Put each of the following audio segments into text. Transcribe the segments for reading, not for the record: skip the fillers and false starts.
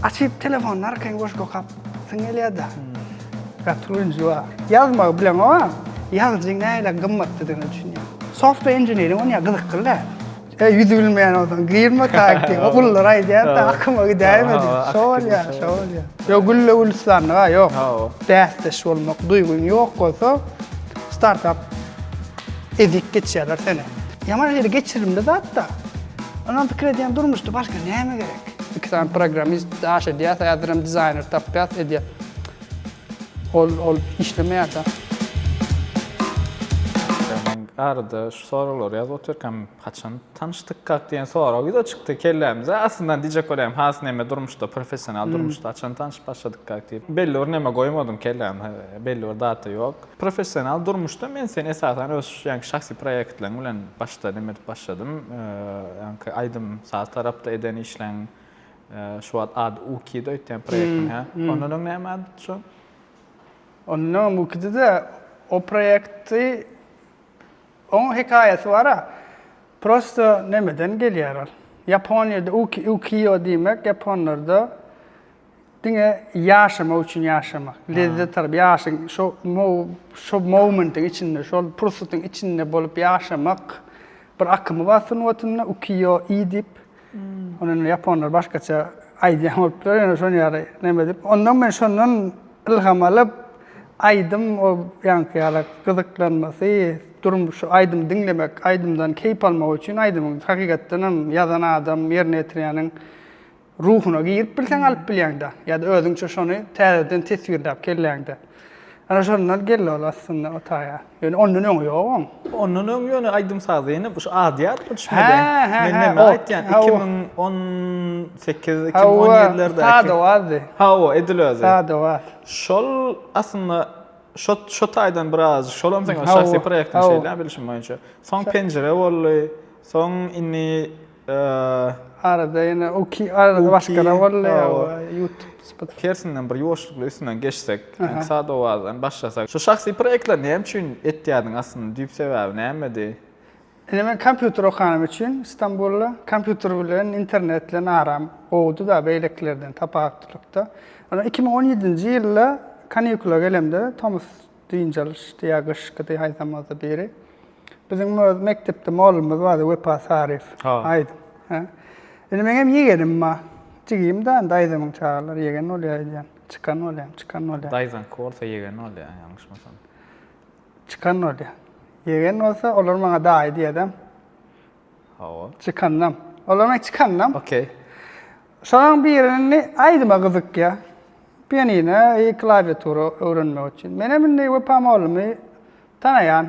Açıp telefonlar keň boşga kap singilýärdi. Gatrunju yazmak bilen ama yazjyň näle gymmatdygyny düşünýär. Software engineering onu gyzyk kıldy. Yüzü bilmeyen adam giyirme taktiği. Okullar aydiyat da akıma gidemedi. Şol ya. Yok gülle uluslarına yok. Desteş olmak duygun yok olsa startup edik geçerler seni. Yaman yeri geçirimde de hatta. Ondan fikir ediyen durmuştu. Başka neyime gerek? İki tane programist, aş ediyat, ayadırım designer, tapyat ediyat. Ol işlemeye da. Arada şu sorular yazıp otururken kaçan tanıştık kalk diyen soru video çıktı kellemimize. Aslında diyecek olayım has neme durmuştu, profesyonel durmuştu. Açan tanışıp başladık kalk deyip. Belli or neme koymadım kellem, belli or data yok. Profesyonel durmuştu. Ben seni esasen öz yani şahsi proyektlerim bilen başladım. Yani aydım sağ tarafta eden işlen şu an ad UK'da ötüyen projektim ha. Onun neme adı şu? Onun UK'da da o projekti onun hikayesi var ha. Prosto nemeden gelýär. Japonya'da ukiyo demek Japonlarda dine yaşamak için yaşamak. Lezzet tarap yaşamak. Şu momentin içinde, şu fırsatın içinde bolup yaşamak bir akımı basın otunda ukiyo idip. Onun Japonlar başkaça aydiyan olup duruyor. Şonu yarı nemedip. Ondan ben şundan ilham alıp aydım o yankıyarak gıdıklanması, durmuş aydım dinlemek, aydımdan keyif almak için aydımın hakikaten yazan adam, yerine yetirenin ruhuna girip bilsen alıp bilýäňde. Ya da özüňçe şonu täzeden tesvirlep kelýäňde. Ana şondan geldi aslında o taya. Yani onun öňü ýok. Onun öňü aydım sazyny bu adiyat mı düşmedi? Men aytýan 2018-2017'lerde. Sada vardı. Ha o edilözi. Sada var. Şol aslında şu taydan biraz şolum sen şahsi projektin şeyler bilişim boýunça. Soň pencere bolly, soň inni arada yine arada başkara bolly YouTube Spotify. Kersinden bir ýoşlukly üstünden geçsek, sada owazdan başlasak. Şu şahsi projektler näme üçin etdiýädiň aslında düýp sebäbi nämedi? Men kompýuter okanym üçin İstanbulda kompýuter bilen internet bilen aram oldu da beýleklerden tapaktylykda. 2017-nji ýylda kanikula gelemde Thomas Dinjalish diýär gyşky haýsamazda biri. Biziň mektepde molumyz bardy Wepa Sarif. Aýdy. Ene men hem ýegenim ma. Çigim da daýzamyň çağlar ýegen bolýar. Çıkan bolýar. Daýzan korsa ýegen bolýar, ýalňyşmasam. Çıkan bolýar. Ýegen bolsa olar maňa daý diýedem. Çıkannam. Olar maňa çıkannam. Okey. Şoň birini aýdyma gyzyk ýa. Pianino, klaviatura öğrenmek için. Menem Wepa molumy tanayan,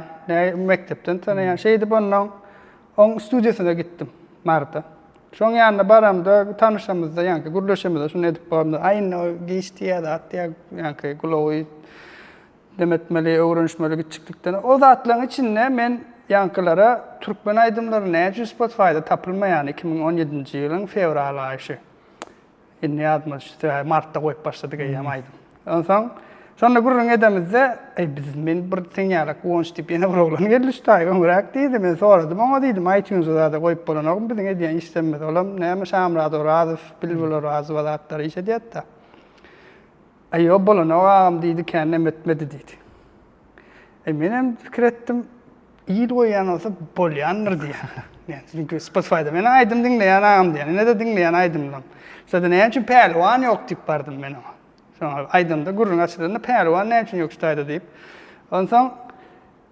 mektepden tanayan şeydi bunun on stüdyosuna gittim Mart'a. Şoň ýanynda baramda tanışamyzda ýanky gurlaşamyzda şunu edip baramda aýna geçdiýär da atýar ýanky glowy demetmeli öwrenişmeli gitçiklikden. O zatlaryň içinde men ýankylara türkmen aýdymlary näçe Spotify'da tapylmaýan 2017-nji ýylyň fevral aýşy. İnne yazmış, Mart'ta koyup başladık aydım. Ondan sonra gurrun edemizde, men bir seňalak wonç dip ýene program gelişdi. Öňrak diýdim, men soradym, ama diýdim iTunes'da da koyup bolanok, biziň edýän işlemez. Olam näme Şamrat Orazov, Bilbil Orazov zatlar iş edýät da. Aýo bolanok diýdi, kendim etmedi diýdi. Menem fikir etdim, iyi goýan olsa bolýandyr diýär. Çünkü Spotify'da men aýdym dinleýän agam diýär. Ne de dinleýän aýdymdan. Zaten näme üçin pehliwan ýok diýip bardym men ona. Şoňa aýdymda gurrun açylanda pehliwan näme üçin ýok şaýda diýip. Ondan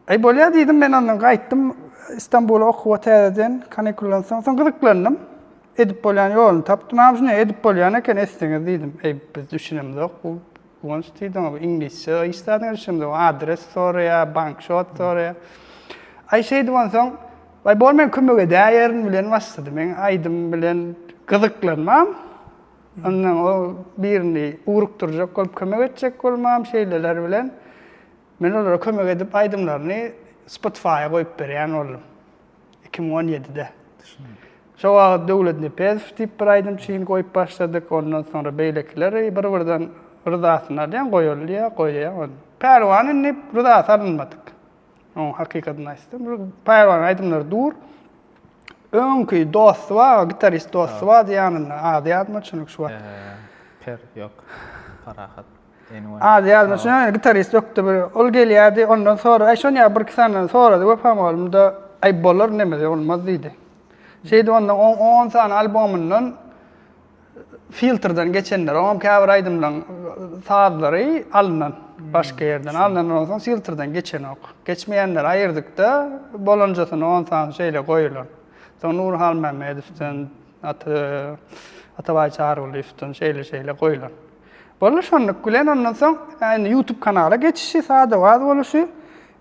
bolýar diýdim men ondan gaýtdym İstanbul'a okuwa täzeden kanikulan soň gyzyklandym. Edip bolýan ýoluny tapdym. Ama şunu edip bolýan eken esdiňiz diýdim. Biz düşünemdik. Bu wants diýdim, İnglisçe istadyň düşünemdik. Adres soraýar, bank şot soraýar. Aýşeýdi ondan Vay bolmayan kömöge däýerini bilen başlady. Men aýdym bilen gyzyklanmam. Ondan o birini urukturjak bolup kömek etjek bolmam şeýleler bilen. Men olara kömek edip aýdymlaryny Spotify'a goýup berýän boldum. 2017-de. Şo wagt döwlet NPS diýip bir aýdym çyn goýup başladyk. Ondan sonra beýlekler bir-birden rızasyny alýan goýýar. Perwanyny rızasy alınmadyk. O hakikaten aýtdym. Perwan aýdymlar dur. Öňkü dost wa, gitarist dost wa diýanyna ady ýadma çynyk şu. Per yok. Parahat. Anyway. Adi yazma şuna gitarist yoktu bir. Ol gelýärdi ondan sonra ay şoňa bir senden sonra da wepam olmada ay bolar neme olmaz diýdi. Şeyde ondan 10 tane albümünden filtrden geçenler, on käbir aydymdan saadlary alınan başka yerden alınan ondan filtrden geçen ok. Geçmeyenler ayırdık da bolonjasyny 10 tane şeyle goýulan. Sonra Nurhal Mehmedow'dan Atabay Çağrıoğlu'dan şeyle goýulan. Bolar şonluk gülen ondan soň yani YouTube kanala geçişi sade waz boluşy.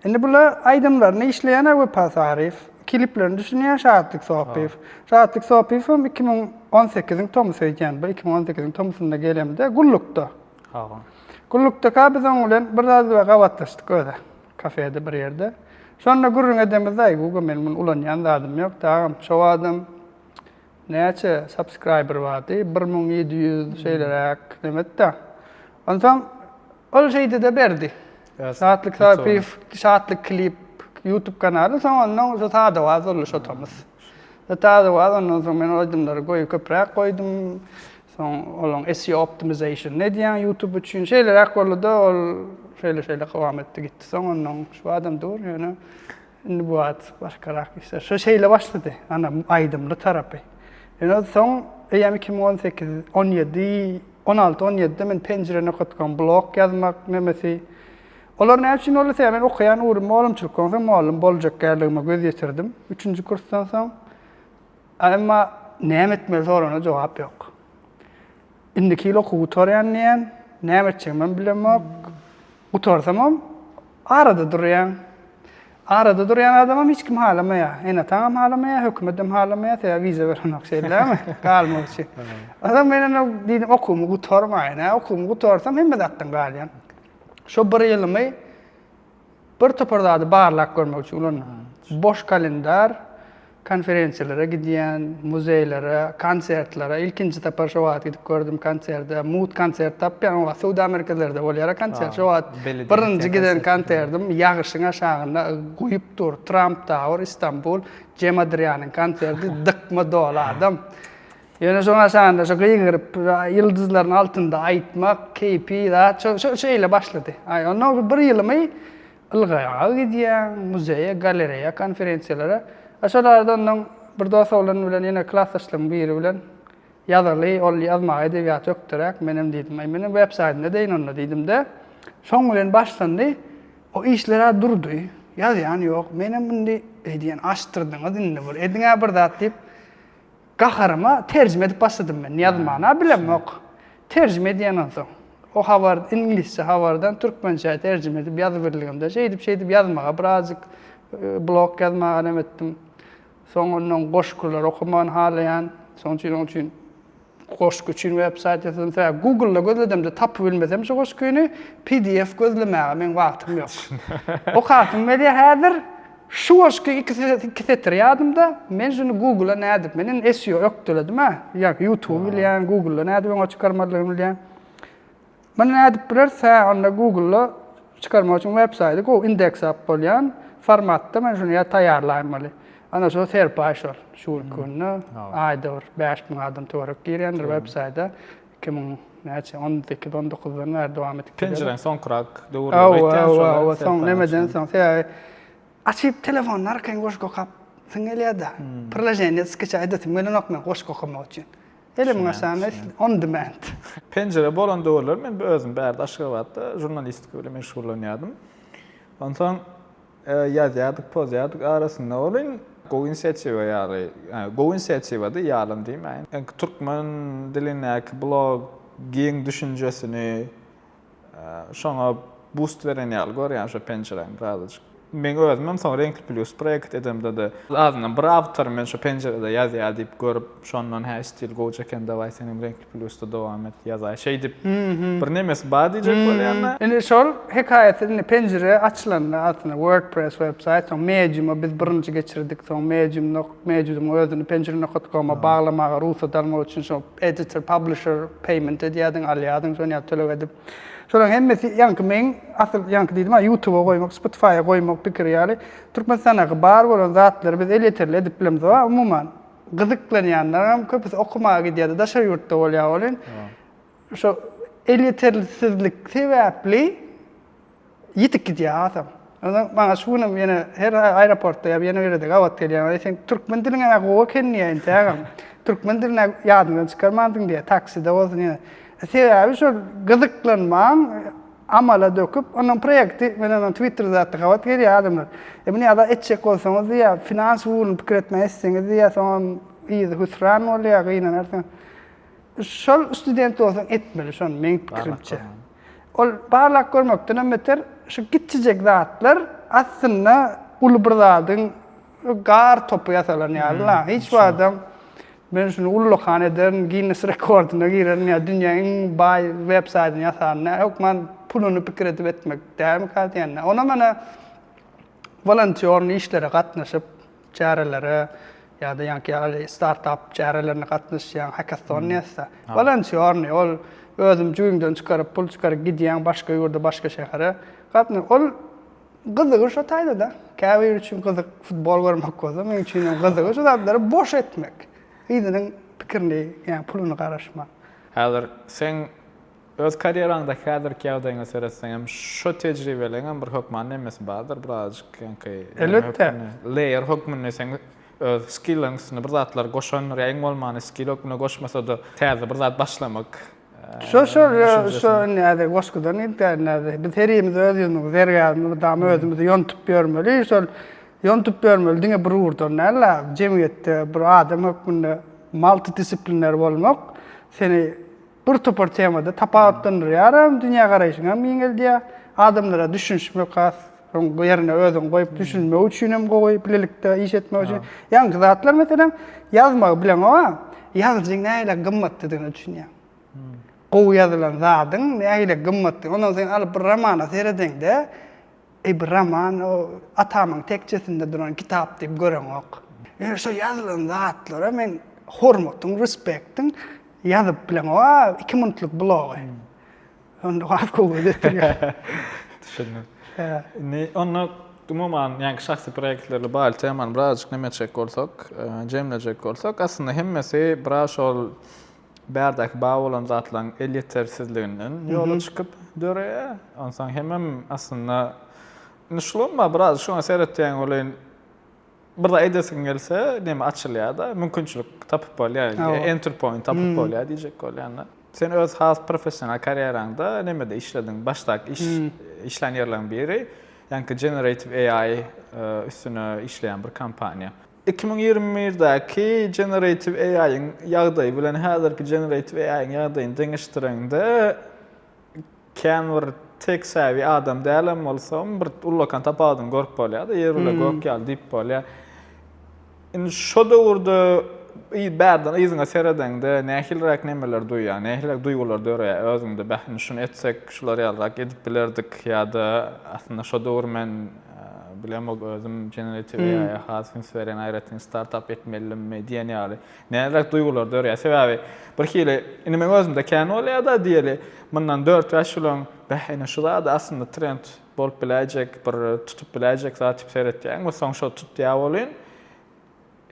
Endi bula aydymlaryny işleýän we pasarif kliplerini düşünýän Şahatlyk Sohpiew. Şahatlyk Sohpiew 2018-iň tomysy eken. 2018-iň tomysynda gelemde Gullukda. Ha. Gullukda biz oň bilen bir zat gawatlaşdyk öde. Kafede bir ýerde. Şonda gurrun edemiz aý Google men ulanýan zadym ýok. Tamam, şo adam näçe subscriber bardy? 1700 şeylerek demetde. Ondan ol şeyde de berdi. Şahatlyk Sohpiew, Şahatlyk klip YouTube kanaly soňandan zatada waz boluş otamyz. Zatada waz ondan soň men aýdymlar goýup köpräk goýdum. Soň olan SEO optimization ne diýen YouTube üçin şeyler akolda ol şeyle gowam etdi gitdi. Soňandan şu adam dur ýöne indi bu at başgarak işler. Şu şeyle başlady. Ana aýdymly tarapy. Ýöne soň 2018 17 16-17 men penjirene gotgan blog ýazmak nemesi. Olar näçin bolsa men okuyan urum malumçylyk goňsa malum boljak geldigime göz ýetirdim. 3-nji kursdan soň. Ama näme etmeli sorana jogap ýok. Indiki okuwtoryan näme etjek men bilemek. Utorsamam arada durýan. Arada durýan adamam hiç kim halamaýa. Ene taňam halamaýa, hökümetim halamaýa, täze wize beren okşeýlermi? Galmak üçin. Adam menen diýdim okuwmy gutormaýyn, okuwmy gutorsam hemme zatdan galýan. Şo bir ýylymy bir topardady barlak görmek üçin ulan boş kalendar, konferensiýalere gidýän, muzeýlere, konsertlere, ilkinji tapar şo wagt gidip gördüm konserde, Mood konsert tapýan wa Suudi Amerikalarda bolýar konsert şo wagt. Birinji giden konsertim ýagyşyň aşagynda goýup dur, Trump Tower, Istanbul, Cem Adrianyň konserti dykma dola adam. Ýöne şoň aşagynda şo gyýgyryp ýyldızlaryň altynda aýtmak, keypi da şo şeyle başlady. Ay ondan bir ýylymy ylgaýa gidýän, muzeýe, galereýa, konferensiýalere. Aşalardan bir dostlarym bilen ýene klassdaşlarym biri bilen ýazarly, ol ýazmak edebiýat ýokdurak. Menem diýdim, menem web saytyna deýin onda diýdim-de. Şoň bilen başlandy. O işlere durdy. Ýazýan ýok. Menem bundy diýen açtyrdyňyz indi bir. Ediňe bir zat diýip gaharyma terjime edip başladym men. Ýazmana bilemek. Terjime edýän soň. O habar ingilisçe habardan türkmençe terjime edip ýazyp berilgende şey edip ýazmaga birazjyk blog ýazmaga etdim. Soňundan goşkular okuman halayan, soň üçin goşku üçin web sayt ýazdım. Google'da gözledimde tapy bilmesem şu goşkuny PDF gözlemäge men wagtym ýok. O hatym beli häzir şu goşku iki setr ýadymda men şunu Google'a nädip menen SEO ýokduladım ha. Ýa YouTube bilýän, Google'a nädip onu çykarmadygym bilýän. Men nädip bilerse onda Google'a çykarmak üçin web sayty go indeks ap bolýan formatda men şunu taýýarlaýmaly. Ana şo terpaşor şu günü aýda 5000 adam torak girýändir web saytda 2018-19-dan beri dowam etdik. Penjiren soňrak döwürde O soň nemeden soň açyp telefon arkaň goşgo kap siňelýärdi. Priloženiýe sketch aýdaty menen okna goşgo okmak üçin. Elim aşaňda on demand. Penjire bolan döwürler men özüm bärde Aşgabatda jurnalistika bilen meşgullanýardym. Ondan ýazýardyk, poz ýazýardyk arasynda bolyn Go inisiativa ýaly, Go inisiativada ýalym diýmän. Türkmen dilinäki blog giň düşünjesini şoňa boost beren ýaly görýän şo penjiren birazjyk. Men özüm soň Renkli Plus projekt edemde de azyndan bir awtor men şo penjirede ýazýar diýip görüp şondan hä stil gojaken da senem Renkli Plus'da dowam et ýazay şey diýip bir nemes bar diýjek bolýarmy? Indi şol hekaýetini penjire açylanda aslında WordPress website soň Medium'a biz birinji geçirdik soň Medium özüni penjirene.com'a baglamaga ruhsat almak üçin şo editor publisher payment edýärdiň alýardyň şonu ýatylap edip şolan hemmesi ýanky men asl ýanky diýdim YouTube'a goýmak, Spotify'a goýmak pikir ýaly. Türkmenistana bar bolan zatlary biz eleterli edip bilemiz we umumyň gyzyklanýanlar köpüsi okumaga gidýärdi, daşa ýurtda bolýar bolyn. şu elitersizlik sebäpli yitik gidýär. Bana şunun yine her aeroportda ya yine verede gawat gelýär. Sen türkmen diline gowa kenniýär intägem. Türkmen diline ýadyndan çykarmadyn diye takside bolsun ýene. Sebäbi şu gyzyklanmaň amala döküp onun projekti menen Twitter'da zatda gawat gelýär adamlar. Meni ada etjek bolsaňyz ýa finans ulun pikir etmek isteňiz ýa soň iýdi husran bolýar gynan artan. Şol student bolsaň etmeli şon men pikirimçe. Ol barlak görmekden beter şu gitjek zatlar aslında ulu bir zadyň gar topu ýasalanýar. Hiç adam men şunu ulluhaneden Guinness rekordyna giren ýa dünýäniň bay websaýtyny ýasan. Hokman puluny pikir edip etmek däme kalýan. Ona mana volontiýor işlere gatnaşyp çarelere ýa-da ýa-da startup çarelerine gatnaşýan hackathon ýasa. Volontiýor ol özüm jüňden çykaryp pul çykaryp gidýän başga ýerde başga şähere gatnaş. Ol gyzygy şu taýda da. Käbir üçin gyzyk futbol görmek bolsa, men üçin gyzygy şu adamlary boş etmek. Ýa-da pikirini, ýa puluny garaşma. Häzir sen öz karýeraňda häzirki ýagdaýyňa seretseň, şu tejribeleňem bir hokman emesi bardyr, birazjyk Elbetde. Layer hokmyny sen öz skilliňsyny bir zatlar goşan, ýa-da bolmany skill hokmyny goşmasa da täze bir zat başlamak. Şu näde goşgudan näde biz herimiz özümiz zergämiz damy özümiz ýontup bermeli. Şol ýontup bermeli diňe bir urdan näla jemgyýetde bir adam hokmyny multidisipliner bolmak seni bir topar temada tapawatlandyrýar, dünýä garaýşyňa meňeldi adamlara düşünmek has, bu ýerine özüň goýup düşünmek üçin hem goýup bilelikde iş etmek üçin. Ýa-da zatlar meselem ýazmak bilen o, ýazjyň näle gymmatdygyny düşünýär. Gowy ýazylan zadyň näle gymmatdy. Ondan soň alyp bir romana seredende, bir roman o atamyň tekçesinde duran kitap diýip gören ok. Şu ýazylan zatlara men hormatyň, respektiň ýazyp bilen o 2 minutlyk blog. Onda gap gowy etdirýär. Düşündüm. Ne onu umuman ýa-ni şahsy proýektlerle bagly temany birazjyk nemeçek bolsak, jemlejek bolsak, aslında hemmesi biraz ol bärdak baý bolan zatlaryň elitersizliginden ýola çykyp döreýär. Ondan hemem aslında nişlonma biraz şoňa seretýän bolan bir da edesiň gelse näme açylýar da mümkinçilik tapyp bolýar, enter point tapyp bolýar diýjek bolýar. Sen öz has professional karýeraňda nämede işlediň? Başdak işlän ýerleriň biri, ýani generative AI üstüne işleyen bir kampanya. 2021'däki generative AI'ň ýagdaýy bilen häzirki generative AI'ň ýagdaýyny deňeşdirende Canva tek säwi adam dälem bolsam bir ullakan tapadyň görüp bolýar da ýerle gökýal diýip bolýar. Indi şo döwürde bärden iziňe seredende nähilrak nemeler duýýar, nähilrak duýgular döreýär özüňde bähni şunu etsek şular ýalrak edip bilerdik ýa-da aslında şo döwür men bilemok özüm generative AI has sferen aýratyn startup etmelim diýen ýaly. Nähilrak duýgular döreýär. Sebäbi bir hili indi men özümde kän bolýar da diýeli mundan 4 ýaş bolan bähni şular da aslında trend bolup biläjek, bir tutup biläjek zat seretýän, we soň şo tutýar bolýan.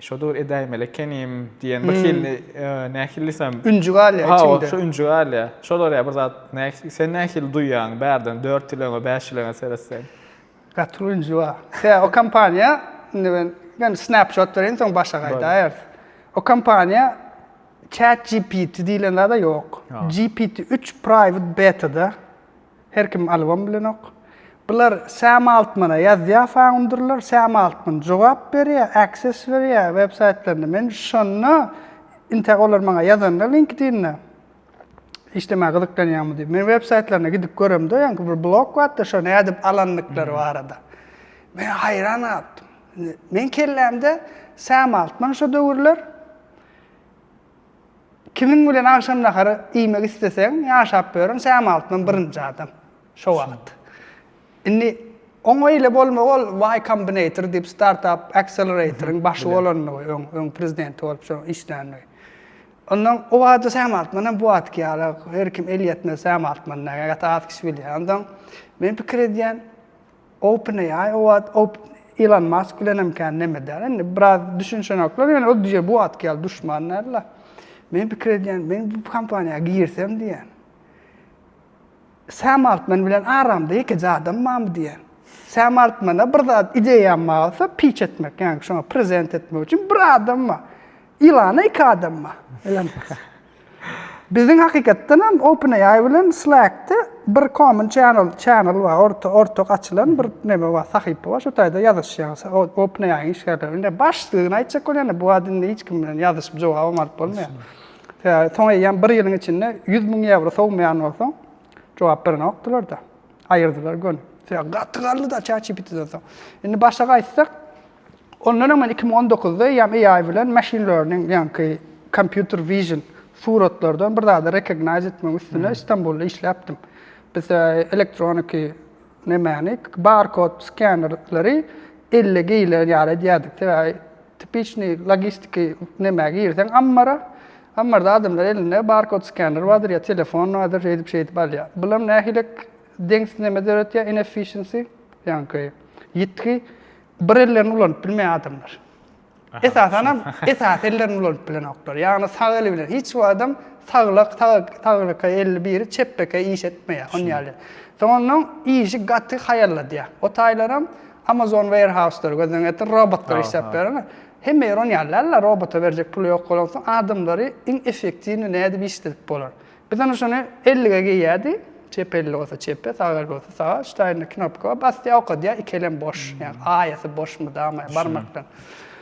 Şo dur edäýmeli kenim diýen bir hili nähillisem Üncügalya içinde. Şo üncügalya. Şolar ýa bir zat sen nähil duýýan bärden 4 ýylyňa 5 ýylyňa seretsen. Katılınca. O kampanya, ben snapshot vereyim sonra başa gaýda. O kampanya ChatGPT diýilen da yok. GPT-3 private beta'da her kim alwan bilen ok. Bular Sam Altman'a ýazýar founderlar, Sam Altman jogap berýär, access berýär websaytlarynda. Men şonu integrolar maňa ýazanlar LinkedIn'e. İşleme gyzyklanýarmy diýip. Men websaytlaryna gidip göremde, ýa-ni bir blog batda şonu ýazyp alanlyklary barada. Men hayran atdym. Men kellämde Sam Altman şo döwürler kimin bilen akşam nahary iýmek isteseň ýaşap beren Sam Altman birinji adam. Şo wagt. Indi oňaýla bolmak ol Y Combinator diýip startup accelerator'yň başy bolan öň prezidenti bolup şo işlänýär. Ondan o wagtda Sam Altman bu atkyala her kim elýetme Sam Altman gat atkyş bilýär. Ondan men pikir edýän OpenAI Elon Musk bilen hem kan nemeder. Indi biraz düşünşenoklar ýani o diýe bu atkyal düşmanlarla. Men pikir edýän men bu kampaniýaga girsem diýen. Sam Altman bilen aramda iki adam mı diye. Sam Altman'a bir da ideyam varsa pitch etmek, yani şuna prezent etmek için bir adam mı? İlana iki adam mı? Bizim hakikaten hem OpenAI bilen Slack'ta bir common channel var, ortak açılan bir neme var, sahibi var. Şu tayda yazışacağız. OpenAI işlerinde başlığını aytacak olan bu adında hiç kimden yazışıp cevabı alıp olmuyor. Sonra yani bir yılın içinde 100.000 euro soğumayan olsa cevap veren oktular da. Ayırdılar gönü. Gattıgarlı da ChatGPT'den sonra. Şimdi başa qaytsak, ondan hemen 2019'da yani AI bilen machine learning, yani computer vision suratlardan bir daha da recognize etmek üstüne İstanbul'da işleptim. Biz elektronik barcode scannerleri 50 giyilen yara diyadık. Tipişni logistiki girsen Ammarda adamlar elinde barcode scanner vardır ya, telefon vardır, şey edip al ya. Bulam nehilek denks nemedir ya, inefficiency, yani yitki bir ellerini ulanıp bilmeyen adamlar. Esas ellerini ulanıp bilen oklar. Yani sağlı bilen. Hiç o adam sağlık 51 çeppeke iş etmeye. Sonra işi gatı hayalladı ya. O taylaram Amazon warehouse'ları gözden getir, robotlar iş yapıyorlar. Hem eron yerlerle robota verecek pulu yok olursa adamları en efektifini neydi bir işletip olur. Bizden sonra 50'ye giyedi, çep 50 olsa çepe, sağlık olsa sağa, ştayına knopka, bastı o kadar ikilem boş. Yani ayası boş mu da ama barmaktan.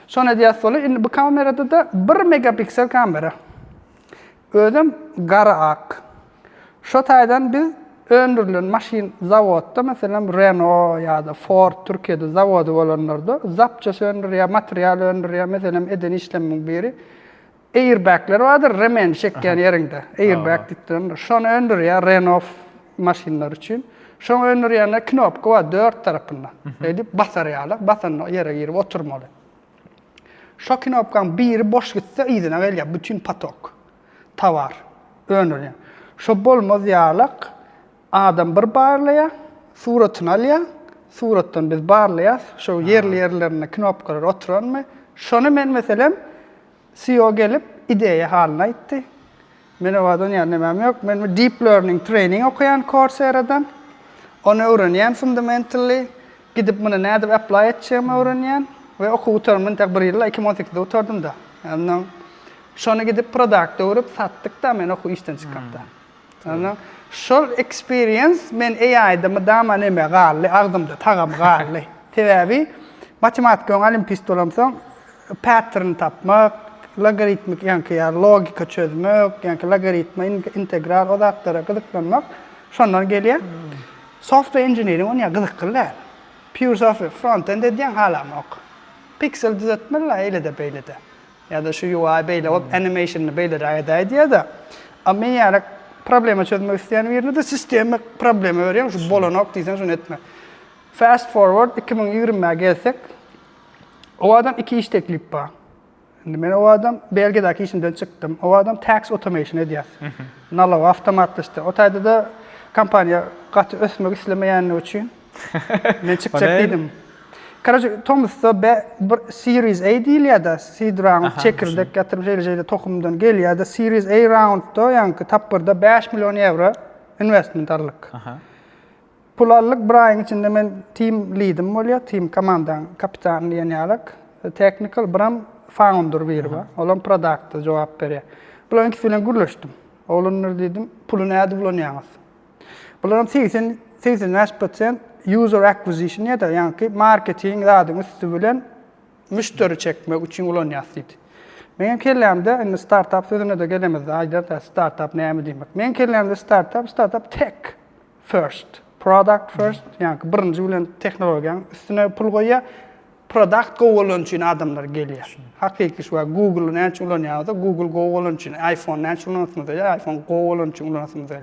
Sonra diye sonra bu kamerada da 1 megapiksel kamera. Özüm gara ak. Şu taydan biz öndürülen maşin zavodda, mesela Renault ya da Ford Türkiye'de zavodu olanlarda zapça söndürüyor, materyal öndürüyor, mesela eden işlemin biri airbag'ler vardır, remen çekken yerinde. Airbag dittiğinde. Şunu öndürüyor Renault maşinler için. Şunu öndürüyor knopka var 4 tarafından. Edip basarıyorlar, basanın yere girip oturmalı. Şu knopkan biri boş gitse izine geliyor, bütün patok, tavar, öndürüyor. Şu bolmaz yağlık, adam bir barlaya, suratını alıyor, suratını biz barlayaz, şu yerlerine knopkalar oturan mı? Şunu ben mesela CEO gelip ideye haline itti. Ben o adamın yanımam yok. Ben deep learning training okuyan Coursera'dan. Onu öğreniyen fundamentally. Gidip bunu nerede apply edeceğim öğreniyen. Ve oku utarımın tek bir yılla 2018'de utardım da. Yani sonra gidip product'ı uğrayıp sattık da ben oku işten çıkarttı. Yani şu experience ben AI'da madama neme galli, ağzımda tağım galli. Tevavi matematik öğrenim pistolamsan pattern tapmak, logaritmik yani logika çözmek, yani logaritma integral odaklara gıdıklanmak şundan geliyor. Software engineering onu gıdıklar. Pure software front-end dediğin hala yok. Pixel düzeltmeler öyle de böyle de. Ya da şu UI böyle, animation'ı böyle de diye de. Ama yani problemi çözmek isteyen birine de sistemi problemi öğreniyor. Şu bolanak diysen şunu etme. Fast forward 2020'ye gelsek, o adam 2 iş teklif var. Şimdi ben o adam belgedeki işinden çıktım. O adam tax automation ediyor. Nalav avtomatlaştı. O tayda da kampanya katı ösmek istemeyenler için ben çıkacaktıydım. Karaca Thomas'ta Series A değil ya da seed round çekirdek yatırım şeyle tohumdan geliyor ya da Series A round'da yani tapırda 5 milyon euro investment aldık. Pulallık bir ayın içinde ben team lead'im oluyor, team komandan kapitan diyen yalık. Technical bram founder biri var. Olan product'a cevap veriyor. Bunların ikisiyle gürleştim. Oğlunlar dedim, pulunu adı bulanıyamaz. Bunların 80% user acquisition ya da yani marketing adın üstü bilen müşteri çekmek için ulanıyasıydı. Benim kellemde startup sözüne de gelemez. Ayda startup ne mi demek? Benim kellemde startup tech first. Product first. Yani birinci bilen teknolojinin üstüne pul koyuyor. Product go olan için adamlar geliyor. Hakiki şu an Google'ın en çok ulanıyorsa Google go olan için, iPhone'ın en çok ulanıyorsa iPhone go olan için ulanıyorsa.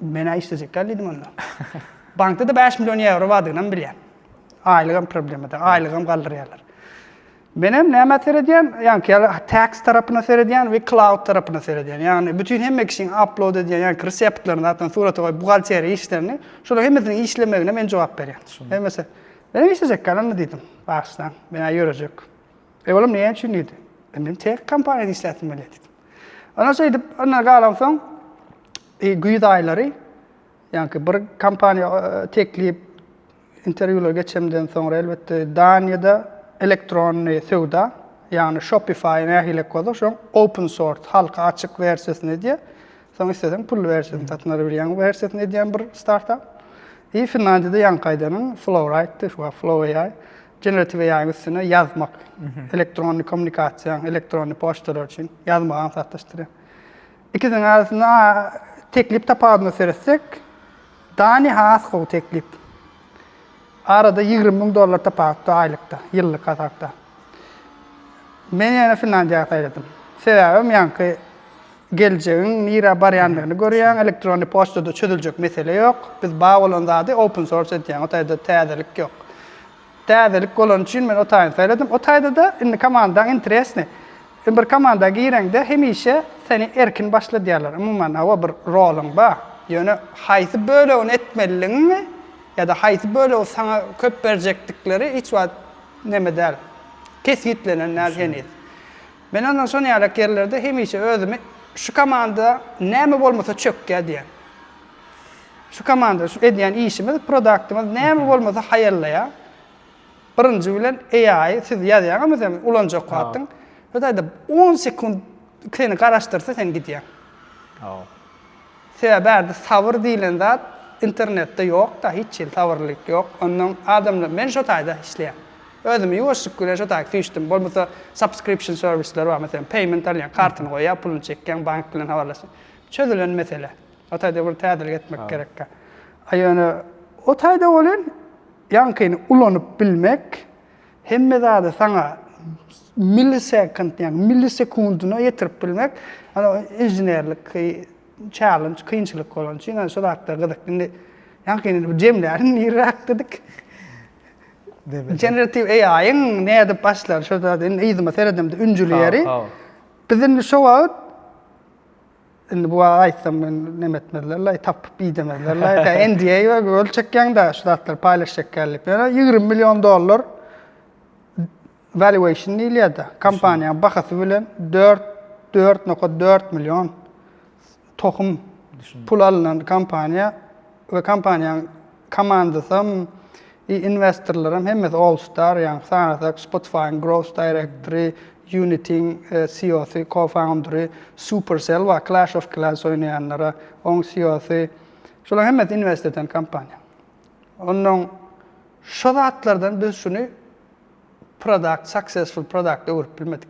Ben isteyeceklerliydim onu. Bankta da 5 milyon euro vardığını biliyorum. Aylığım problemi de, aylığım kaldırıyorlar. Benim ne seyrediyen, yani tax tarafına seyrediyen ve cloud tarafına seyrediyen. Yani bütün hemek için upload ediyen, yani reseptlerini zaten suratı koy, buhalteri işlerini, şöyle hemesini işlemeyene ben cevap veriyorum. Mesela, benim isteyeceklerlerini dedim baştan, bana görecek. Oğlum niye için dedi? Benim tek kampanyayı işletim öyle dedim. Ondan sonra gidip, ondan kalan son, güyüt ayları, Yani bir kampanya teklip interviewlar geçemden sonra elbette Danya'da elektron sövda yani Shopify nähile kodu şu open source halka açık versiyonu diye. Sonra istesen pul versiyonu tatınları bir yan versiyonu diyen bir startup. Finlandiya'da yan kaydanın Flowrite, şu Flow AI, generative AI üstüne yazmak, elektronik kommunikasyon, elektronik postalar için yazmağı satıştırıyor. İkisinin arasında teklip tapadını söylesek, Dani has o teklip. Arada $20,000 tapaktı aylıkta, yıllık atakta. Ben yine Finlandiya'ya kaydedim. Sebebim yankı geleceğin nira baryanlarını görüyen, elektronik postada çözülecek mesele yok. Biz bağ olan zaten open source ediyen, o tayda täzelik yok. Täzelik olan için ben o tayını söyledim. O tayda da indi komandan interes ne? Bir komanda girende hemişe seni erkin başla diyorlar. Umuman hava bir rolun ba. Yani haysi böyle onu etmeliğin mi? Ya da haysi böyle o sana köp verecektikleri hiç var neme der. Kesinliklenenler henüz. Ben ondan sonra yalak yerlerde hemişe özümü şu komanda neme olmasa çökke diyen. Şu komanda şu ediyen işimiz, produktımız neme olmasa hayırlaya. Birinci bilen AI siz yazıyan ama sen ulanca koyattın. Ötayda 10 sekund seni karıştırsa sen gidiyen. Sebebi sabır deyilen zat internette yok da hiç sabırlık yok. Ondan adamlar ben şu tayda işleyen. Özümü yoşuk gülen şu tayda düştüm. Bolmasa subscription service'ler var mesela payment alyan kartını koya, pulunu çekken bank bilen havalasın. Çözülen mesele. O tayda bir tədil etmek gerek. Yani o tayda olan yankıyını ulanıp bilmek hem de sana millisekundunu yetirip bilmek injinerlik challenge, kıyınçılık olan için yani sodakta gıdık. Yankıyını cemlerin irak dedik. Generative AI'ın ne edip başlar? Şurada izime seyredimde üncülüyeri. Bizim şu an bu aytsam ne etmediler, tapıp iyi demediler. NDA ve ölçekken de şudatlar paylaşacaklarlık. Yani $20 milyon valuation değil ya da kampanya bakası bilen 4.4 milyon tohum pul alınan kampanya ve kampanyanın komandası investorlarım hem All Star yani sanatçı Spotify'ın Growth Directory, Unity'nin CEO'su, co-founder'ı, Supercell ve Clash of Clans oynayanlara, onun CEO'su. Şular hem invest eden kampanya. Onun şu zatlardan biz şunu successful product öğrenip bilmedik.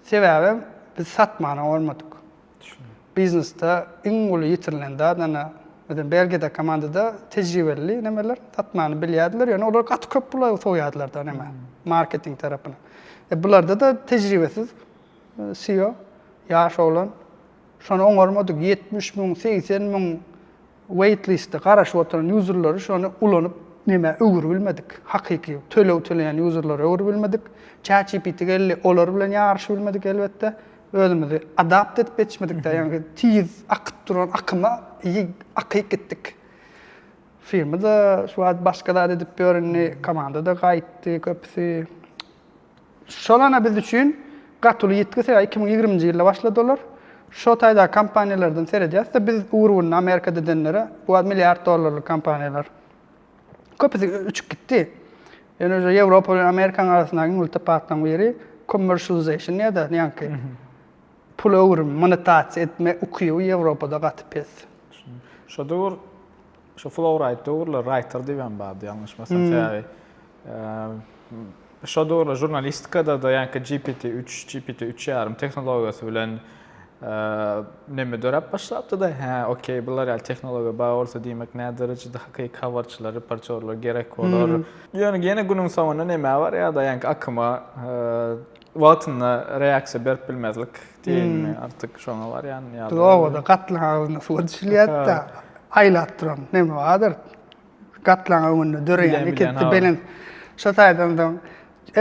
Sebebim biz satmana olmadık. Business'ta ingulu yitirilen da Belge'de komandada tecrübeli nemeler satmanı bilyadiler. Yani onlar katı köpüler soyadılar da neme. Marketing tarafına. Bularda da tecrübesiz CEO, yaş olan. Şunu olmadık 70,000, 80,000 waitlist'te qaraşıp oturan user'ları şunu ulanıp neme öğür bilmedik. Hakiki töleyen user'ları öğür bilmedik. ChatGPT geldi olar bilen yarış bilmedik elbette. Özümüzü adapt etip etmedik de yani tiz akıp duran akıma iyi akıyıp gittik. Firmada şu an başkalar edip görünü komandada kayıttı köpüsü. Şolana biz için katılı yetkisi 2020 yılda başladılar. Şu tayda kampanyalardan seyredeceğiz de biz uğruna Amerika'da denlere bu $1 milyar kampanyalar. Köpüsü uçup gitti. Yani Avrupa ile Amerikan arasındaki multipattan biri commercialization ya da yani pul öğren, monetize etme okuyor Avrupa'da katıp Şu doğru, şu Flowrite doğru, writer diyen bağdı yanlışmasam. Şu doğru, jurnalistikada da yani GPT-3, GPT-3.5 teknolojisi bilen neme dörep başlattı da okey bunlar yani teknoloji bağı olsa demek ne derecede hakiki coverçılar, reportörler gerek olur. Yani yine günün sonunda neme var ya da yani akıma vatanına reaksiya berip bilmezlik değil mi artık şuna var yani. Doğru da katlan nasıl düşünüyorsa aylattıran neme vardır. Katlan onu dörüyen ikisi benim şataydan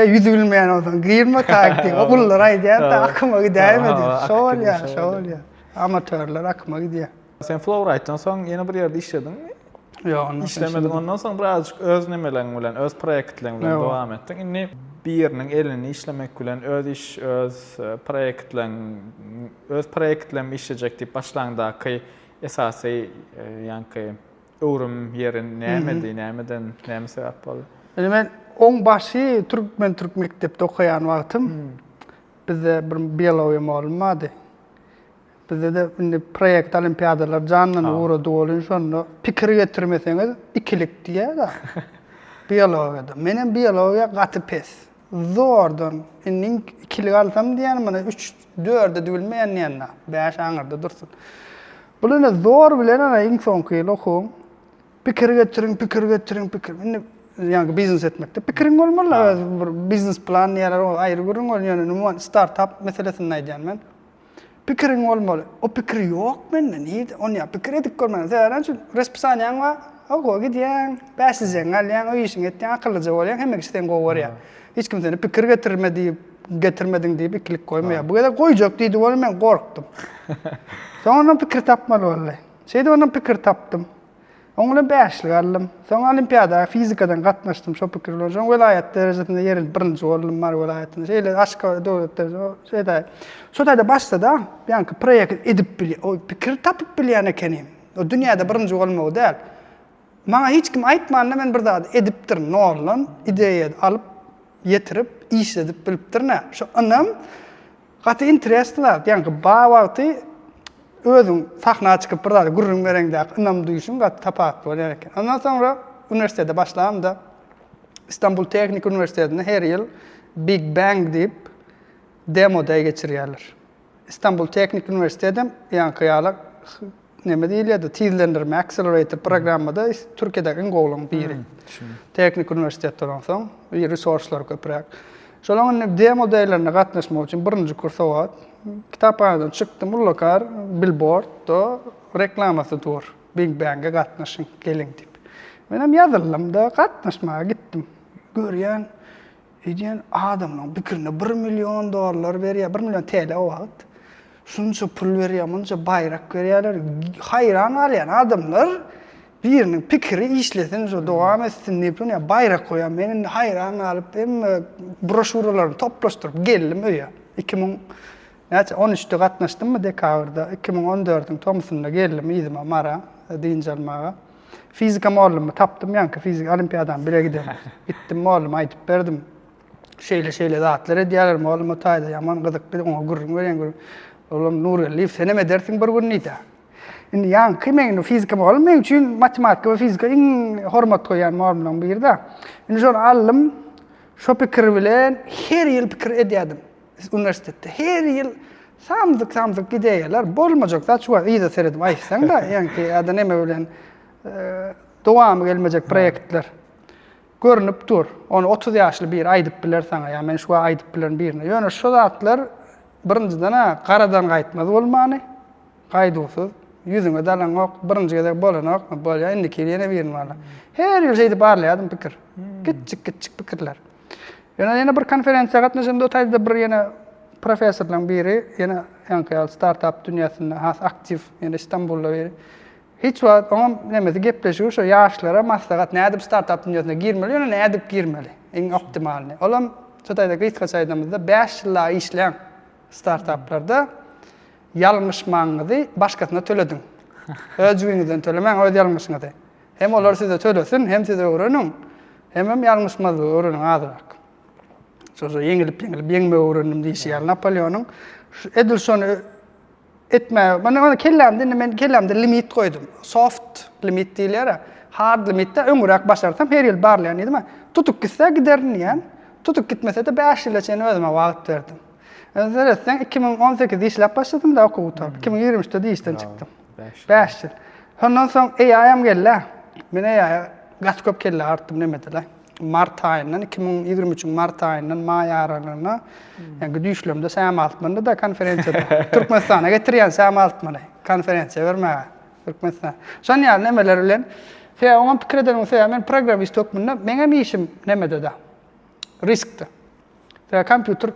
yüz bilmeyen olsun, girme taktik, okullar aydiyen de akıma gidemedi. Şöyle ya. Amatörler akıma gidiyor. Sen Flowrite'dan sonra yeni bir yerde işledin mi? Yok, İşlemedin ondan sonra birazcık öz nemelerin bilen, öz proyektlerin bilen devam ettin. Şimdi birinin elini işlemek bilen, öz iş, öz proyektlerin işleyecek deyip başlangıda ki esası yani öwrüm yerin nämedi, nämeden näme sebäp boldy? Men oň başy Türk mektepde okuyan wagtym bizde bir biologiýa malumady. Bizde de proýekt olimpiadalar janlyny uğradı bolýan şonu pikir getirmeseňiz ikilik diýär da. Biologiýada. Menen biologiýa gaty pes. Zordan inning ikilik alsam diýen mana 3-4 düýülmeýän ýanna. 5 aňyrda dursun. Bular zor bilen ana iň soňky ýyl okun. Pikir getirin. Yani biznes etmekde. Pikirin bolmaly. Bir biznes plan ýalar aýry görüň bolýan. Startup meselesini aýdýan men. Pikirin bolmaly. O pikir ýok mende. Niýe? Onu pikir edip görmän. Zären şu responsaniýaň bar. Ogo gidýän, bäsizen alýan, o işiň etýän, akyllyja bolýan, hemme işden gowurýar. Hiç kim seni pikir getirmediň diýip ikilik goýmaýar. Bu kadar goýjak diýdi bol men gorkdum. Soňra pikir tapmaly boly. Şeýde ondan pikir tapdym. Oňla 5lik aldym. Soň olimpiada fizikadan gatnaşdym şo pikir bilen. Soň welaýat derejesinde ýeril birinji boldum mar welaýatynda. Şeýle aşka döwletler şeýde. Şotaýda başlada ýanky proýekt edip bilýär. O pikir tapyp bilýän ekenim. O dünýäde birinji bolmagy däl. Maňa hiç kim aýtmanda men bir zat edipdir, nolan ideýa alyp ýetirip işledip bilipdir ne. Şu anam gaty interestler, ýanky ba wagty özüň sahna çykyp bir zat gurrun bereňde anam duýuşum gaty tapat bolýar eken. Ondan sonra üniversitede başlamam da İstanbul Teknik Üniversitesi'nde her ýyl Big Bang diýip demoda geçirýärler. İstanbul Teknik Üniversitesi'nde ýanky ýaly neme diýilýär, tizlendirme accelerator programmada Türkiýede en gowlaň biri. Teknik üniversitetden soň resurslar köprek. Şolaň demo daýlaryna gatnaşmak üçin birinji kursa wagt. Kitapxanadan çykdym, ullakar billboard da reklamasy dur. Big Bang'a gatnaşyň geliň diýip. Men hem ýazyldım da gatnaşmaga gitdim. Görýän edýän adamlaryň pikirine $1 milyon berýär, $1 milyon TL o wagt. Şunça pul berýär, munça bayrak berýärler. Hayran alýan adamlar biriniň pikiri işlesin, şo dowam etsin diýip bayrak koýan. Meni hayran alyp hem broşuralaryny toplaşdyryp geldim öýe. 2013-de gatnaşdym dekabrda. 2014-iň tomsunda geldim ýyzyma mara diýince almaga. Fizika muallimi tapdym, ýanky fizik olimpiadan bile gidem. Gitdim muallim aýdyp berdim. Şeýle zatlar edýärler, muallim taýda ýaman gyzyk bir oňa gurrun berýän. Oğlum Nurelli, sen ne dersin bir gün neydi? Şimdi yankı men fizika muallim, men üçin matematika ve fizika en hormat koyan muallimden biri da. Şimdi şonu aldım, şo pikir bilen her ýyl pikir edýärdim üniversitede. Her ýyl samdyk gideýärler, bolmajak zat şu ýa-da seredip aýtsaň da, ýanky ada neme bilen dowamy gelmejek proýektler görünüp dur. Onu 30 ýaşly bir aýdyp biler saňa, ýa men şu aýdyp bilen birine. Ýöne şo zatlar birinciden karadan gaýtmaz bolmany, gaýdusuz, ýüzüňe dalan ok, birinji gezek bolan ok, bolýar, indiki ýene birini bala. Her ýyl şeýdi barlaýardym pikir. Kiçik pikirler. Ýene bir konferensiýa gatnaşymda otaýda bir ýene professorlaryň biri, ýene ýanky startup dünýäsinde has aktiv, ýene İstanbulda biri. Hiç wagt oňa nemesi gepleşýär, şo ýaşlara maslahat nädip startup dünýäsine girmeli, ýöne nädip girmeli, en optimalny. Olam şotaýda gysgaçaýdymyzda 5 ýyl işleň startuplarda ýalňyşmaňyzy başgasyna töledin. Özüňizden tölemäň, öz ýalňyşyňyzy. Hem olar size tölesin, hem size öwrenin, hem ýalňyşmagy öwrenin azyrak. Şoňa ýeňilip ýeňme öwrendim diýýär Napoleonyň. Edison etme, men kellämde limit koydum. Soft limit diýilýär. Hard limitde öňürek başarsam her ýyl barlayan edime. Tutup gitse giderin ýan. Tutup gitmese de 5 ýyl içinde özüme wagt berdim. Sen 2018 işlep başladım da okuwutar. 2023'de işten çıktım. 5 ýyl. Ondan soň AI'm geldi. Men AI gaç köp keldi artdım nemediler. Mart ayından 2023 Mart ayından may aralygyna ýa-ni düşlemde Sam Altman'da da konferensiýada Türkmenistana getirýän Sam Altman'y konferensiýa bermäge Türkmenistan. Şoň ýaly nemeler bilen oňa pikir eden men programist okmunda meňe işim nemede da riskdi. Kompýuter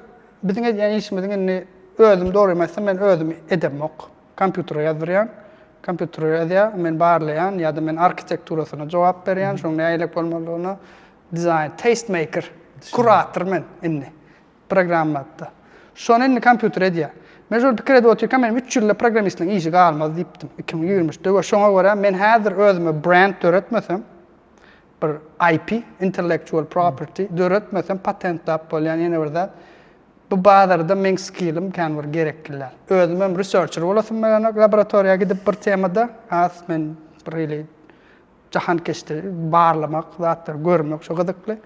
biziň ýa-ni işimiziň özüm dogry emesem men özüm edemok. Kompýutere ýazýan, kompýutere ýazýar, men barlayan ýa-da men arkitekturasyna jogap berýän, şoň näýlik bolmalygyny design tastemaker kurator men inni programmatda. Şonu inni kompýuter edýär. Men şol pikir edip oturýan men 3 ýylda programistliň işi galmaz diýipdim 2023-de. We şoňa görä men häzir özüme brand döretmesem, bir IP, intellectual property döretmesem patentlap bolýan ýene bir zat. Bu bazarda men skillim kan bir gerekliler. Özüm researcher bolasym men laboratoriýa gidip bir temada as men bir jahan keşti barlamak, zatlar görmek şo gydykly.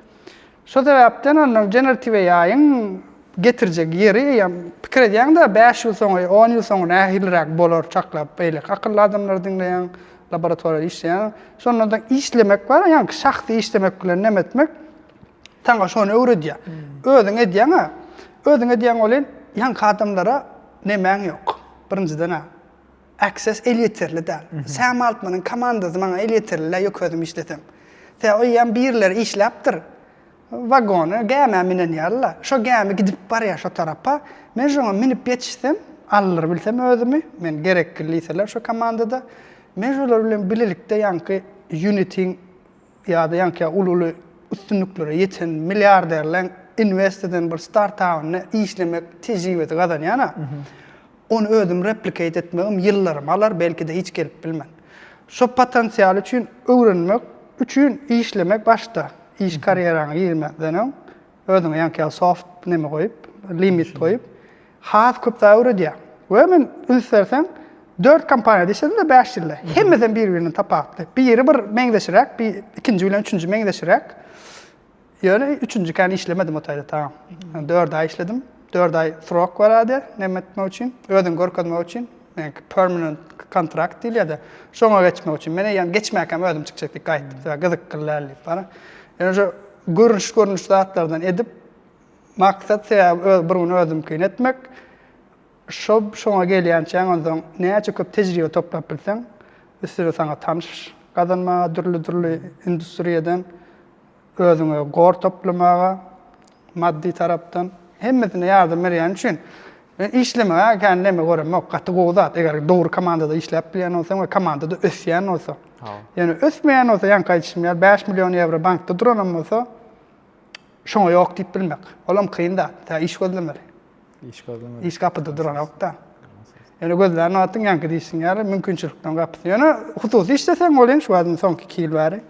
Şo sebäpden onuň generative ýaýyň getirjek ýeri ýa pikir edýäň-de 5 ýyl soňra, 10 ýyl soňra nähilrak bolar çaklap beýle akylly adamlar diňleýän, laboratoriýada işleýän, şondan işlemek bar, ýa-ni şahsy işlemek bilen nemetmek taňa şonu öwredýär. Özüň edýäň, özüň edýäň bolan ýa-ni adamlara nemäň ýok. Birinciden access el yeterli däl. Sam Altmanyň komandasy maňa el yeterli ýok özüm işletem. O ýa birler işläpdir. Vagonu gäme minen ýalla. Şo gäme gidip barýar şo tarapa. Men şoňa minip ýetişsem, allar bilsem özümi, men gerekli liseler şo komandada. Men şolar bilen bilelikde ýanky Unity ýa-da ýanky ululu üstünliklere ýeten milliarderler invest eden bir startup'ny işlemek tejribeti gazanýana. Onu özüm replicate etmegim ýyllarym alar, belki de hiç gelip bilmem. Şo potensial üçin öwrenmek üçin işlemek başta. İş kariyeraňy ýermeden özüňe ýanky soft neme goýup, limit goýup, has köp öwredýär. We men ünsärsen 4 kompaniýada işledim 5 ýylda. Hemmeden bir-birini tapakly. Biri bir meňdeşirek, bir ikinji bilen üçünji meňdeşirek. Ýöne üçünji kan işlemedim o taýda tamam. 4 ay işledim. 4 ay frok barady, neme etmek üçin, özüň görkezmek üçin, permanent kontrakt diýilýär. Şoňa geçmek üçin mene ýa geçmäkem özüm çykjak gaýtdy. Gyzyklylarly bara. Yani şu görünüş zatlardan edip maksat bir gün özüm kyn etmek. Şoňa gelýänçe ondan näçe köp tejribe toplap bilseň, üstüne saňa tanış gazanmaga, türlü industriýadan özüňe gor toplamaga, maddi tarapdan hemmesine ýardam berýän üçin men işlemege kendime görmek kategoriýa eger dogry komandada işläp bilýän bolsam we komandada ösýän bolsa. Yani ösmeýän bolsa ýa-ni kaçmýar 5 million euro bankda duran bolsa şoňa ýok diýip bilmek. Olam kynda, ta iş gözlemeli. İş kapyda duran ýokda. Yani gözlerini atyň ýanky diýsin ýaly mümkinçilikden gapy. Yani hususy işleseň bolan şu adam soňky 2 ýyl bäri.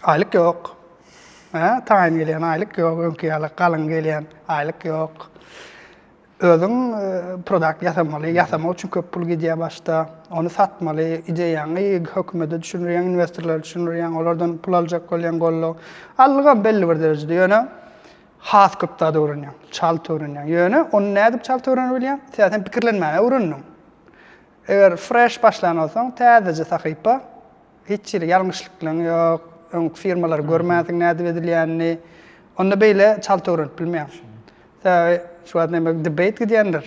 Aylyk ýok. Taýin gelýän aylyk ýok, öňki ýaly galyň gelýän aylyk ýok. Özüň produkt ýasamaly üçin köp pul gidýär başda. Onu satmaly, ideýäňi hökümete düşünýän, investorlar düşünýän, olardan pul aljak bolýan gollo. Allygan belli bir derejede ýöne has köp da öwrenýär, çalt öwrenýär. Ýöne onu nädip çalt öwrenip bilýän? Säten pikirlenmäge öwrenýär. Eger fresh başlan bolsaň, täzece sahypa, hiç ýere ýalňyşlyklar ýok, öň firmalar görmäsiň nädip edilýänini, onda beýle çalt öwrenip bilmeýär. Şu an neme debate gidýändir.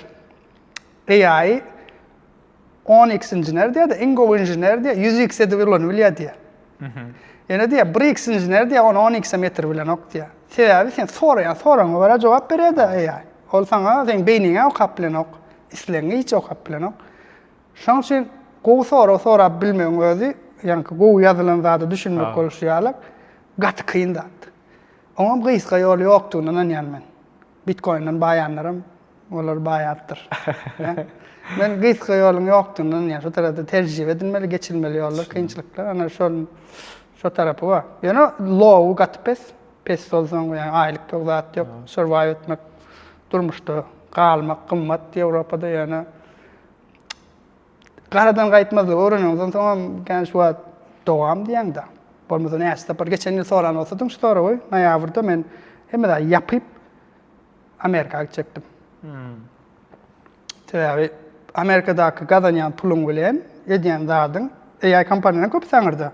AI 10x engineer diýär, Ingo engineer diýär, 100x edip bilýär diýär. Yani diýär 1x engineer diýär, 10x metre bilen ok diýär. Sebäbi sen soraňa bara jogap berýär da AI. Ol saňa sen beýniňe okap bilen ok, isleňe hiç okap bilen ok. Şoň üçin gowy sorap bilmegiň özü, ýani gowy ýazylan zady düşünmek bolýar, gaty kyndat. Oňam gyska ýol ýokdugyny ýanman. Bitcoin'dan bayanlarım, olar bayatdır. Men gyska ýoluň ýokdugyny ýa şu tarapda terjip edilmeli, geçilmeli ýollar, kynçylyklar, ana şo tarapy bar. Ýani low gatpes, pes bolsaň ýa aýlyk ýok, zat ýok, survive etmek, durmuşda galmak gymmat Ýewropada ýani. Garadan gaýtmazlyk öwrenýän soň şu dowam diýäň-de. Bolmasa näçe bir geçen ýyl soran bolsa şu soragy, noýabrda men hemmede ýapyp Amerika'ya gidecektim. Tabii Amerika'daki gazanýan pulun bilen edýän zadyň AI kompaniýalaryndan köp saňyrdy.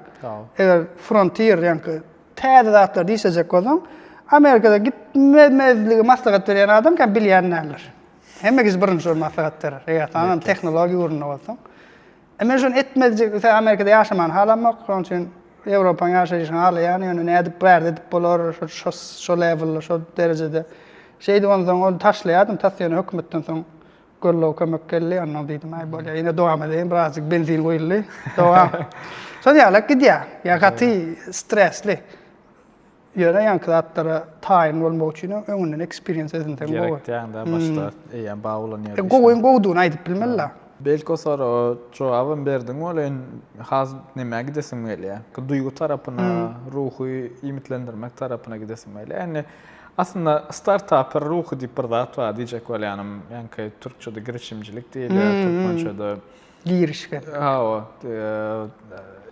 Eger Frontier ýa-ni täze zatlar diýsejek bolsaň, Amerika'da gitmezligi maslahat berýän adam kan bilýän näler. Hemmegiz birinji maslahat berer. Eger tanan tehnologiýa urunna bolsaň. Emma şonu etmezjek, Amerika'da ýaşaman halamak, şoň üçin Ýewropaň ýaşaýyşyny alaýan, ýöne nädip bärde edip bolar, şo level, şo derejede. Şeydi ondan onu taşlayadım, tasyanı hökümetten soň gollow kömek geldi, ondan diýdim, ay bolýar, ýene dowam edeyim, birazcık benzin goýuldy, dowam. Şol ýaly gidýär, ýa gaty stresli. Ýöne ýanky zatlara taýin bolmak üçin öňünden experience edinten gowy. Gerek diýende başda eýen baglanýar. Gowyň gowduny aýdyp bilmeli. Belki o sonra cevabın berdiň bolan haz näme gidesim gelýär. Duygu tarapyna, ruhy imitlendirmek tarapyna gidesim gelýär. Yani aslında startup ruhu diýip bir zat bar diýjek bolýanym. Yani türkçede girişimcilik diýilýär, türkmençede girişken. Ha o.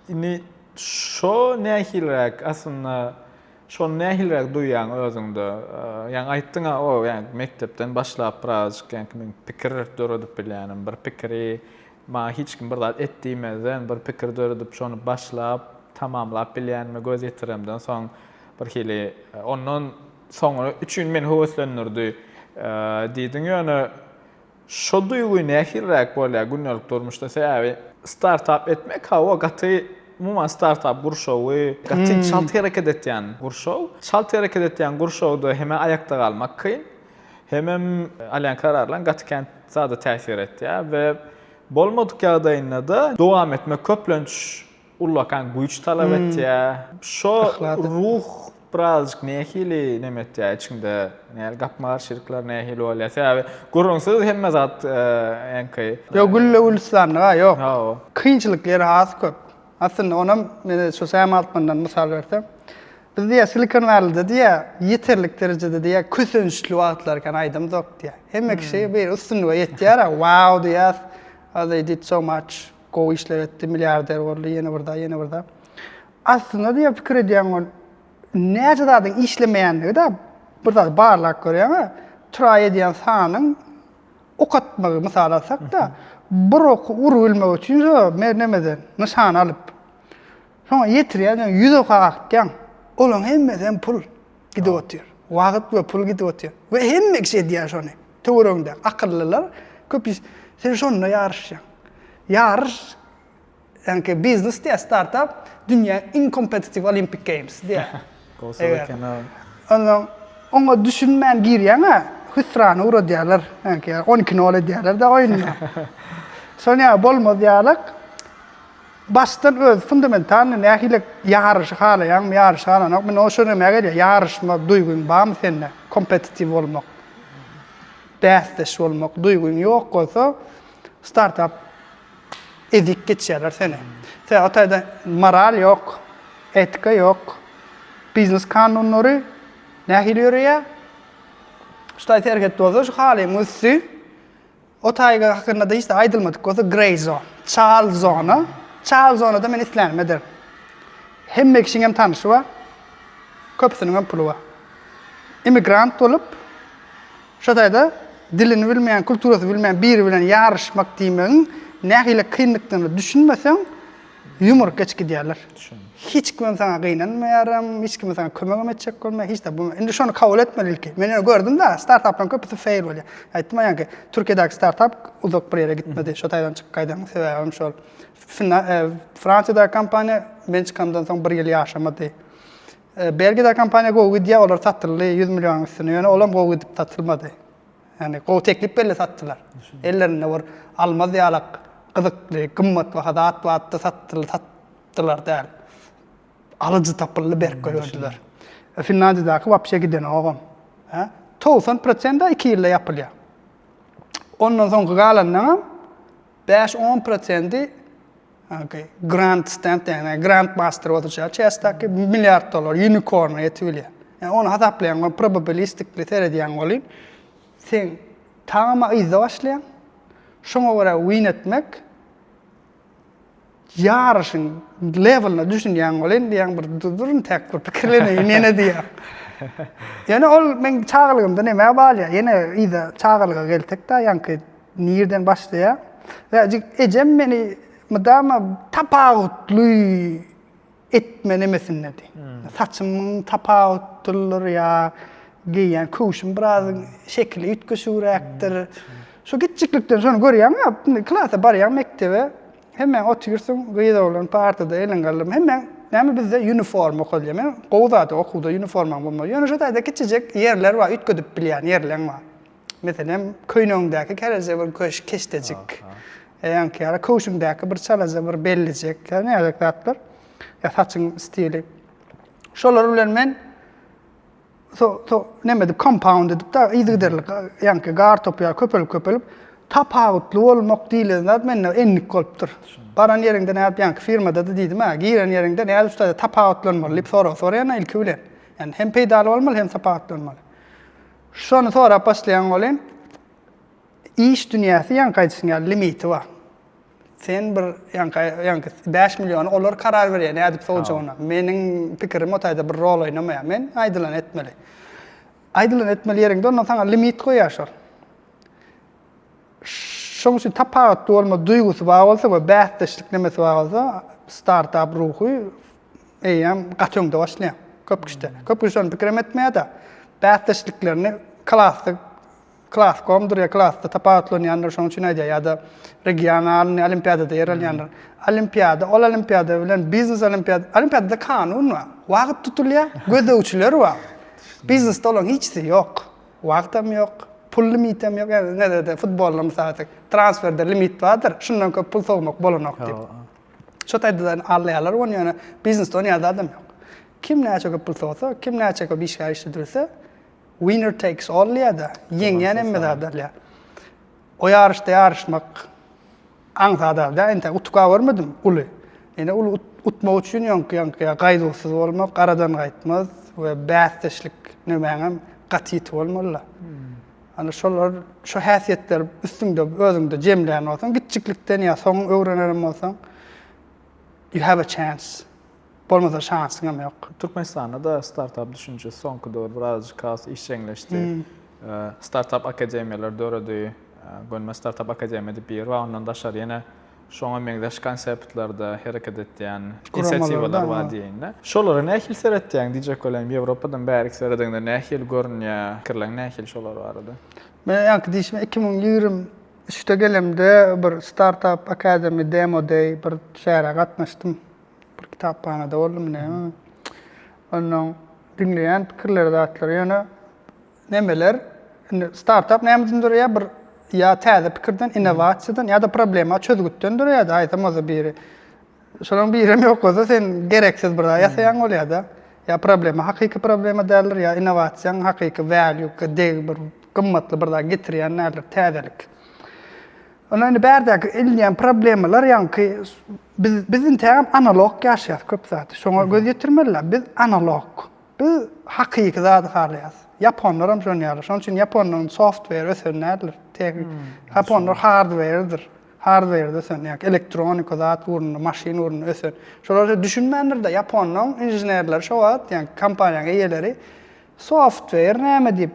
Ini şo nähilrak aslında şo nähilrak duýan özüňde. Yani aýtdyň o yani mektepden başlap birazjyk yani men pikir döredip bilýänim. Bir pikiri ma hiç kim bir zat etdiýmezden bir pikir döredip şonu başlap tamamlap bilýänme göz ýetiremden soň bir hili onun soňra üçün men höweslendirdi diýdiň ýöne şo duýguy nähilrak bolýar gündelik durmuşda sebäbi startup etmek ha o gaty Muma startup gurşowy, gaty çalt hereket etýän gurşow. Çalt hereket etýän gurşowda hem ayakda galmak kyn, hem alýan kararlan gaty kent zada täsir etdi we bolmadyk ýagdaýynda da dowam etmek köplenç ullakan güýç talap etdi. Şo ruh birazjyk nähili näme etdi içinde, näl gapmar şirkler nähili bolýar. Sebäbi gurrunsyz hemme zat ýa-ni Yo gülle ulsanlyga ýok. Ha o. Kynçylyklar az köp. Aslında onam meni sosial altmandan misal bersem, bizde Silikon Valley'de diye yeterlik derecede diye küsünçlü wagtlarken aýdym zok diye. Hemme kişi bir üstünlüğe yetýär, wow diýär. They did so much, go işler etdi, milyarder boldy, ýene burada. Aslında diye pikir edýän ol, näçe zadyň işlemeýänligi da bir zat barlak görýär, try edýän sanyň okatmagy misal alsak da, bir ok urulmak üçin mernemeden nişan alıp sonra yetirýän 100 ok akýan olaň hemmeden pul gidip otýar. Wagt we pul gidip otýar. We hemme kişi diýär şonu. Töwerüňde akyllylar köp sen şonu ýarşýan. Ýarş yani business diye startup dünýä incompetitive Olympic Games diye. Onu düşünmän girýän hüsrana uğra diýerler. Yani 12 nol diýerler da oýunda. Sonra bolmaz ýalyk baştan öz fundamental nähile ýarşy halaýan, ýarşy halanak. Men o şonu näme ýarşma duýguň barmy sende? Kompetitiv bolmak. Dästeş bolmak duýguň ýok bolsa startup edik geçýärler seni. Sen otayda moral ýok, etika ýok, biznes kanunlary nähile ýörýär. Şuday terket bolsa şu halyň o tayga hakkında da hiç de aydılmadık olsa grey zone, çal zona. Çal zonada men islenmedir. Hemme kişinin hem tanışı var, köpüsünün hem pulu var. Immigrant olup, şatayda dilini bilmeyen, kulturası bilmeyen biri bilen yarışmak diýmeň nähile kynlykdygyny düşünmesen, yumruk geçki diýerler. Hiç kim sana gynanmaýarym, hiç kim sana kömek etjek bolmaýar, hiç de bu. Indi şonu kabul etmeli ilki. Men ýene gördüm da startupdan köpüsi fail bolýar. Aýtdym ýa-ni Türkiýedäki startup uzak bir ýere gitmedi. Şo taýdan çykýan sebäbim şol. Fransýada kampaniýa men çykandan soň 1 ýyl ýaşamady. Belgiýede kampaniýa gowy diýär, olar satyldy 100 million üstüne. Ýöne olam gowy dip satylmady. Yani gowy teklip berle satdylar. Ellerinde bir almaz ýalyk gyzykly, gymmat we hadat wagtda satdylar däl. Alıcı tapıllı berk koyuyordular. Finlandiya'daki vapşa giden oğum. 90% da 2 yılda yapılıyor. Ondan sonra kalanlarım 5-10% grandstand yani grandmaster olacak. Çeşitli milyar dolar unicorn'a yetiliyor. Yani onu hesaplayan, probabilistik kriter diyen olayım. Sen tamamı izle başlayan, şuna göre win etmek, yarışın level'ına düşünýän bolan diýen bir durun tek bir pikirlene ýene diýär. Yani ol men çağılgymda näme balýar? Ýene ýa-da çağılga geldik da ýanky nirden başlaýar. Ve ejem meni madama tapawutly etme nemesin nädi. Saçymyň tapawutlylar ýa giýen kuşum biraz şekli ütgüşürekdir. Şu gitçiklikden şonu görýän, klasa barýan mektebe hemen otursun, gıyda olan partide elin galım. Hemen näme bizde uniform okulýar. Men gowzada okuwda uniformam bolmaýar. Ýöne şu taýda kiçijek yerler bar, ütgedip bilýän yerler bar. Meselem köýnüňdäki kereze bir köş keştejik. Yani ki ara koşumdaki bir çalaza bir bellicek. Yani ne yazıklar? Ya saçın stili. Şolar bilen men nemedi compound edip da iýdigderlik ýanky gar topýar köpelip tapawutly bolmak diýilende menne enlik bolupdyr. Baran ýerinde näp ýanky firmada da diýdim ha, giren ýerinde näde usta tapawutlanmaly diýip soraýan ilki bilen. Yani hem peýdaly bolmaly hem tapawutlanmaly. Şonu sorap başlayan bolan iş dünýäsi ýanky limiti var. Sen bir ýanky 5 milyon olar karar berýär näde soňjaguna. Meniň pikirim otaýda bir rol oýnamaýar. Men aýdylan etmeli. Aýdylan etmeli ýerinde ondan saňa limit goýýar. Şoň üçin tapawutly bolma duýgusy bar bolsa we bätdeşlik nemesi bar bolsa startup ruhy eýem gaçoňda başlaýar. Köp kişi pikirim etmeýär da bätdeşliklerini klas komdur ya klasta tapawutlanýanlar şoň üçin aýdýar ýa-da regional olimpiadada ýer alýanlar. Olimpiada bilen biznes olimpiadada kanun var. Wagt tutulýar, gözlegçiler var. Biznesde olan hiçsi yok. Wagtam yok, pul limitem yok. Yani näde futbolda mesalat transferde limit vardır. Şundan köp pul sogmak bolanok diýip. Şo taýdan alýarlar onu ýöne biznesde oňýarda adam yok. Kim näçe köp pul sogsa, kim näçe köp iş işledirse winner takes all ýa-da ýeňýän emmedärler. O ýarışda ýarışmak aňsada da ente utga görmedim uly. Ene uly utmak üçin ýanky gaýdysyz bolmak, aradan gaýtmaz we bäsdeşlik nämeňem gatyt bolmaly. Ana şolar şu häsiýetler üstüňde özüňde jemlän bolsaň, gitçiklikden ýa soň öwrenerim bolsaň, you have a chance. Bolmasa şansyň yok. Türkmenistanda da startup düşüncesi soňky döwür birazjyk iş ýeňleşdi. Startup akademiýalar döredi, Gönme Startup Akademiýa diýip bir we ondan daşar ýene şoňa meňdeş konseptlarda hereket etýän inisiatiwalar bar diýende. Şolary nähil seretdiň diýjek bolam Ýewropadan bärik serediňde nähil görünýär, kirleň nähil şolar bardy. Men ýanky diýişme 2023-de gelemde bir startup akademi demo day bir şäherä gatnaşdym. Bir kitaphanada boldum näme. Ondan dinleýän pikirleri dağıtlar ýöne nemeler startup nämedendir ýa bir ýa täze pikirden innovasiýadan ýa-da problema çözgütden durýar-da aýtamaz biri. Şonuň birim ýok bolsa sen gereksiz bir ýasaýan bolýar-da. Ya problema hakyky problema däldir ýa innovasiýaň hakyky value bir gymmatly bir da getirýän näler täzelik. Ondan bärdäki ilýän problemalar ýanky bizim tägem analog ýaşaýar köp zat. Şoňa göz ýetirmeliler. Biz analog. Biz hakyky zat harlaýas. Japonlar hem şonu şoň üçin Japonlaryň software ösenler Japonlar hardware ösen ýa elektronik zat urun maşin urun ösen. Şolar düşünmändir de Japonlaryň inženerler şo wagt ýa kompaniýa eýeleri software näme diýip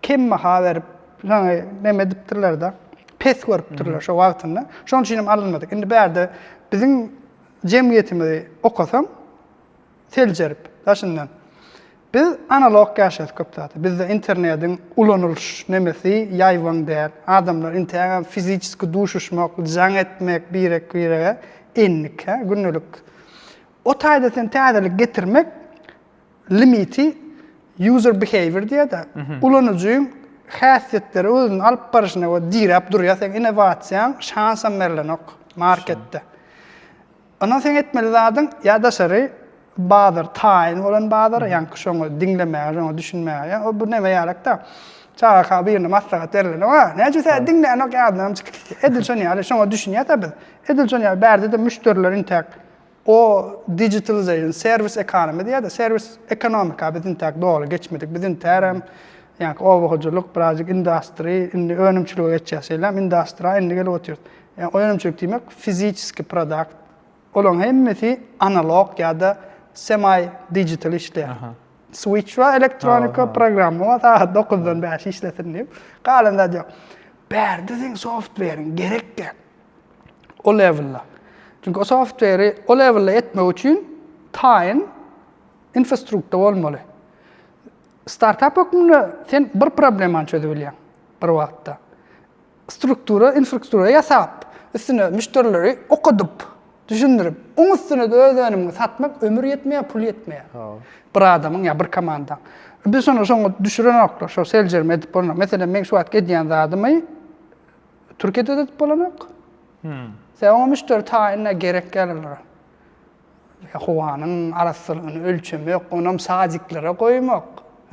kim maha berip näme diýipdirler da pes görüpdirler şo wagtynda. Şoň üçin hem alınmadyk. Indi bärde biziň jemgyýetimizi okasam teljerip daşyndan biz analog ýaşaýar köp zat. Bizde internetiň ulanylş nemesi ýaýwan däl. Adamlar internet fiziski duşuşmak, jaň etmek birek enlik günlük. O taýda sen täzelik getirmek limiti user behavior diýär-de. Ulanıcıyň häsiýetleri özüni alyp barışyna we dirap durýar. Sen innovasiýaň şansam berlenok marketde. Ondan sen etmeli zadyň ýa-da şery bazar taýin bolan bazar ýanky şoňa dinlemäge, şoňa düşünmäge. O bu näme ýarakda? Çağa birine maslahat berler. Näçe sen dinleýän ok adam çykyp. Edil şoňa şoňa düşünýär tabi. Edil şoňa bärde de müşteriler intak o digitalization, service economy diýär-de, service ekonomika biz intak dogry geçmedik. Bizim tärim ýanky owagyjylyk, birazjyk industry, indi önümçülüge geçýärseler, industry indi gelip oturýar. Ýani o önümçülük diýmek fiziski produkt. Olan hemmesi analog ýa-da semi-digital işler. Switch we elektronika programma we 9-dan 5 işletin diýip. Galanda diýär. Bärde sen software'in gerekli. O level'la. Çünkü o software'i o level'la etmek üçin taýin infrastruktur bolmaly. Startup ökümünde sen bir problemi çözebilýän bir wagtda. Infrastruktura ýasap, üstüne müşterileri okudyp, düşündirip, oň üstüne de özünü satmak ömür ýetmeýär, pul ýetmeýär. Bir adamyň ýa bir komanda. Biz şoňa düşüren oklar, şo seljerme edip bolan. Meselem men şu wagt edýän zadymy Türkiýede edip bolanok. Sen o müşteri taýinine gerek gelirler. Howanyň arasylygyny ölçemek, onam sajiklere goýmak.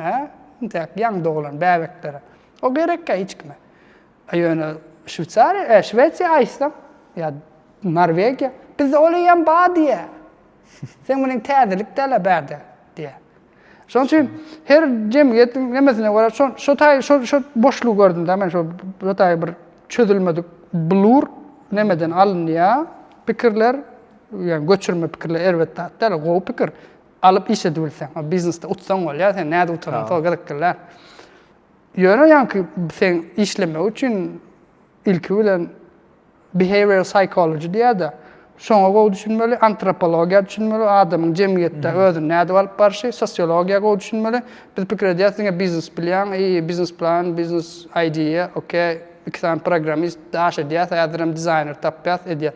Ha? Intek yan doğulan bebekleri. O gerek ka hiç kime. Ayöne Şveçya Islam ya Norvegiya. Bizde olayan bağ diye. Sen bunun täzelik dele berdi diye. Şoň üçin her jemgyýetiň nemesine görä şo boşluğu gördüm da men şo bir çözülmedik bulur nemeden alınýa pikirler yani göçürme pikirler elbetde dele go pikir alıp işe edilsen biznesde utsaň bolýar sen näde uturan to gerekler. Ýöne ýanky sen işleme üçin ilki bilen behavioral psychology diýär-de. Şoňa go düşünmeli, antropologiýa düşünmeli, adamyň jemgyýetde özüni näde alyp barşy, sosiologiýa go düşünmeli. Biz pikir edýäsiňe biznes bilen, biznes plan, biznes idea, okey, ikisi programist, daş edýär, ýa-da designer tapýar edýär.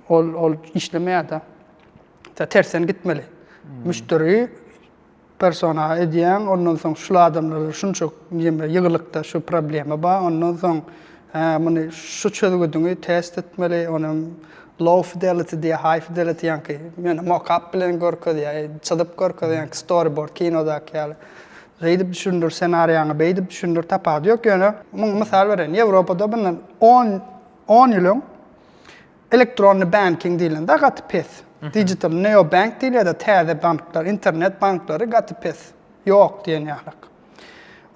Ol işlemeýär-de. Tersen gitmeli. Müşteri persona edýän, ondan soň şu adamlar şunçok ýygylykda şu problemi bar, ondan soň bunu şu çözgüdüňi test etmeli, onun low fidelity diye high fidelity ýa-ni yani mock-up bilen görkezýär, çydyp görkezýär, storyboard kinoda ýaly. Reýdip düşündir senariýany, beýdip düşündir tapady ýok ýöne. Mysal beren, Ýewropada bundan 10 ýylyň elektronny banking diýilende gaty pes. Digital neobank diýilýär da täze banklar, internet banklary gaty pes. Ýok diýen ýaly.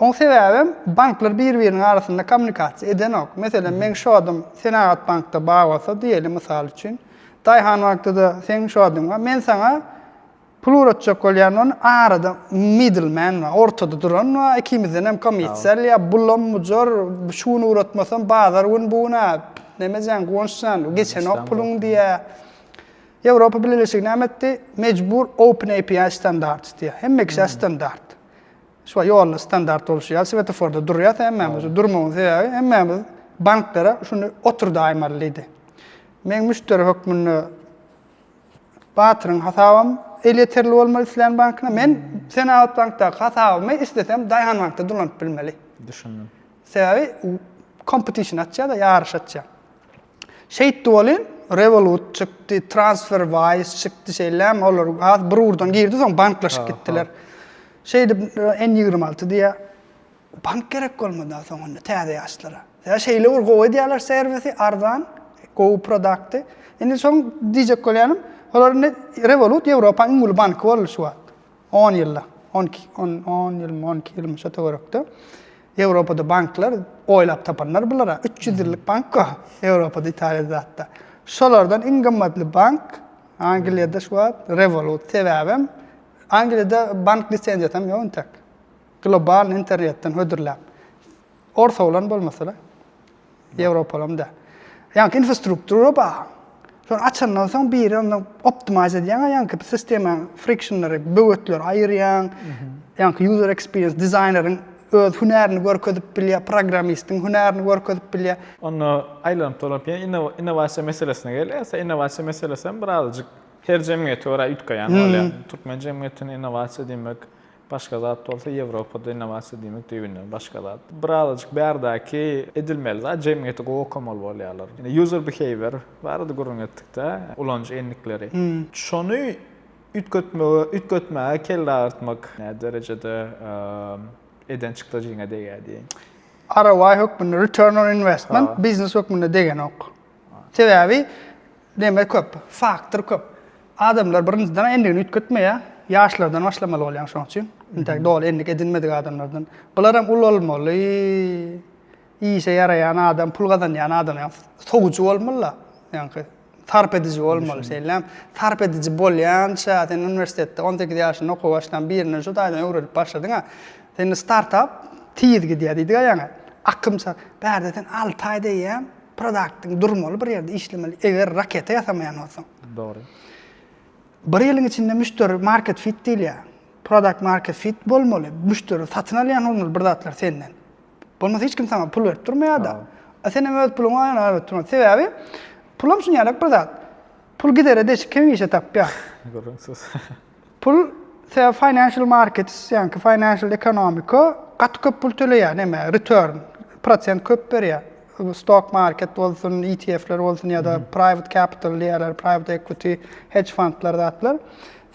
Oň sebäbim banklar bir-biriniň arasynda kommunikasiýa edenok. Meselem men şu adam Senaat bankda bagasa diýelim mysal üçin. Daýhan wagtda sen şu adamga men sana pul uratjak bolýan arada middleman, ortada duran ikimizden hem komissar ýa bulam mujor şunu uratmasam bazar gün buna nemezen gonşan geçen ok pulun diýe. Ýewropa Birleşik Nämetdi mecbur Open API standard diýe. Hemme standard. Şu ýolly standart bolşýar, svetoforda durýar, hemmemiz durmagyň sebebi hemmemiz banklara şunu oturda aýmarlydy. Men müşteri hökmüni batyryň hasabam yeterli bolmaly islen bankına. Men Senaat bankda hasabymy istesem daýhan bankda durlanyp bilmeli. Düşündüm. Sebebi competition atýar da ýarış atýar. Şeýtdi bolyn, Revolut çykdy, TransferWise çykdy şeýler, olar bir urdan girdi, soň banklaşyp gitdiler. N26 diye bank gerek olmadan sonra täze ýaşlara. Ya şeyle go edýärler servisi ardan, go produkty. Indi soň diýjek bolýanym, olar Revolut Ýewropanyň mul banky bolýar şu wagt. 10 ýylla, 12 ýyl şota gerekdi. Ýewropada banklar oýlap tapanlar bulara 300 ýyllyk bank Ýewropada Italiýada zatda. Şolardan iň gymmatly bank Angliýada şu wagt Revolut sebäbim Angliýada bank lisensiýatam ýok entek. Global internetden hödürläp. Orta bolan bolmasa Ýewropalamda. Ýa-ni infrastruktura bar. Şonu açandan soň bir ondan optimize edýän ýa-ni sistema frictionlary böwetler aýyrýan. Ýa-ni user experience designeryň öz hünerini görkezip bilýär, programistin hünerini görkezip bilýär. Onu aýlanyp dolap innovasiýa meselesine gelýärse, innovasiýa meselesi birazjyk her jemgyýete görä ütkäýän bolýar. Türkmen jemgyýetine innovasiýa diýmek başga zat bolsa, Ýewropada innovasiýa diýmek diýilýär, başga zat. Birazjyk bärdäki edilmeli zat jemgyýete goýamal bolýarlar. User behavior barada görünýetdikde, ulanjy enlikleri. Şonu ütkötmäge kelle artmak ne derejede eden çykdyjyňa degädi. ROI hökmünde return on investment, business hökmünde degen ok. Sebebi näme köp, faktor köp. Adamlar birinciden endigini ütkötmeýär, ýaşlardan başlamaly bolýan şoň üçin. Intek dol endik edinmedik adamlardan. Bular hem ul bolmaly, işe yarayan adam, pul gazanýan adam, sogucu bolmaly. Ýani sarp edici bolmaly şeýlem. Sarp edici bolýan sen üniversitetde 18 ýaşynda okuw başlan birine şu daýdan öwrelip başladyň. Sen startup tiýiz gidýär diýdi ýa-ni. Akymsa bärdeten 6 aýda ýa produktyň durmaly bir ýerde işlemeli. Eger raketa ýasamaýan bolsaň. Dogry. Bir ýylyň içinde müşteri market fit diýilýär. Product market fit bolmaly. Müşteri satyn alýan bolmaly bir zatlar senden. Bolmasa hiç kim sana pul berip durmaýar da. Sen hem öz puluňy aýan berip durmaň. Sebebi pulam şuňalyk bir zat. Pul gidere deşik kim işe tapýar. Görüňsiz. Pul financial markets, ýani financial economica gat köp pul töleýär, näme return, prosent köp berýär. Stock market bolsun, ETF'ler bolsun ýa-da private capital ýa-da private equity, hedge fundlar zatlar.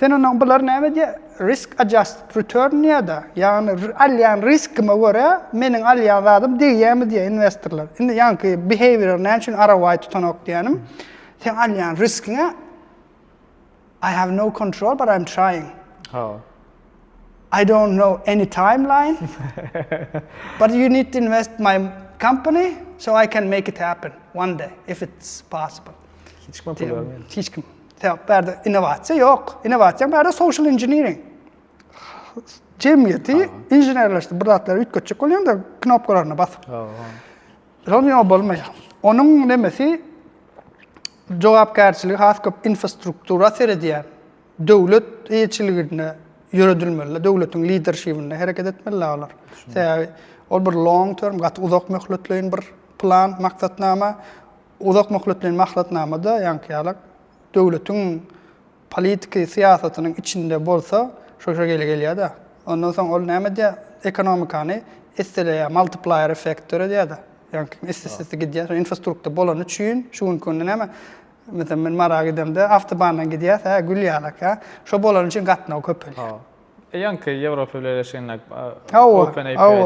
Sen onun bular näme diye risk adjusted return ya da yani alyan riskime göre menin alyan zadım diýýärmi diye investorlar. Indi yani behavior näçin ROI tutanok diýenim. Sen alyan riskine I have no control but I'm trying. Ha. I don't know any timeline. But you need to invest my company so I can make it happen one day if it's possible. Hiç kim pul vermeýär. Hiç kim. Berde innovasiýa yok. Innovasiýa berde social engineering. Cemiyeti injenerleşdi. Buratlar ütköçük bolýan da knopkalaryna basyp. Ha. Rony bolmaýar. Onuň nemesi jogapkärçiligi has köp infrastruktura seredýär. Döwlet eýetçiligine yöredilmeli. Döwletiň leadershipine hereket etmeli olar. Ol bir long term, gat uzak möhletleýin bir plan, maksatnama. Uzak möhletleýin maksatnamada ýanky döwletiň politika siýasatynyň içinde bolsa, şoşa gelýär da. Ondan soň ol näme diýär? Ekonomikany esteleye multiplier effektori diýär da. Yani istesizlik gidýär, infrastruktur bolan üçin şuň kunde näme? Mesela men marag edemde avtobandan gidýär, gülýärlik ha. Şo bolan üçin gatnaw köpelýär. Ýanky Ýewropa birleşigine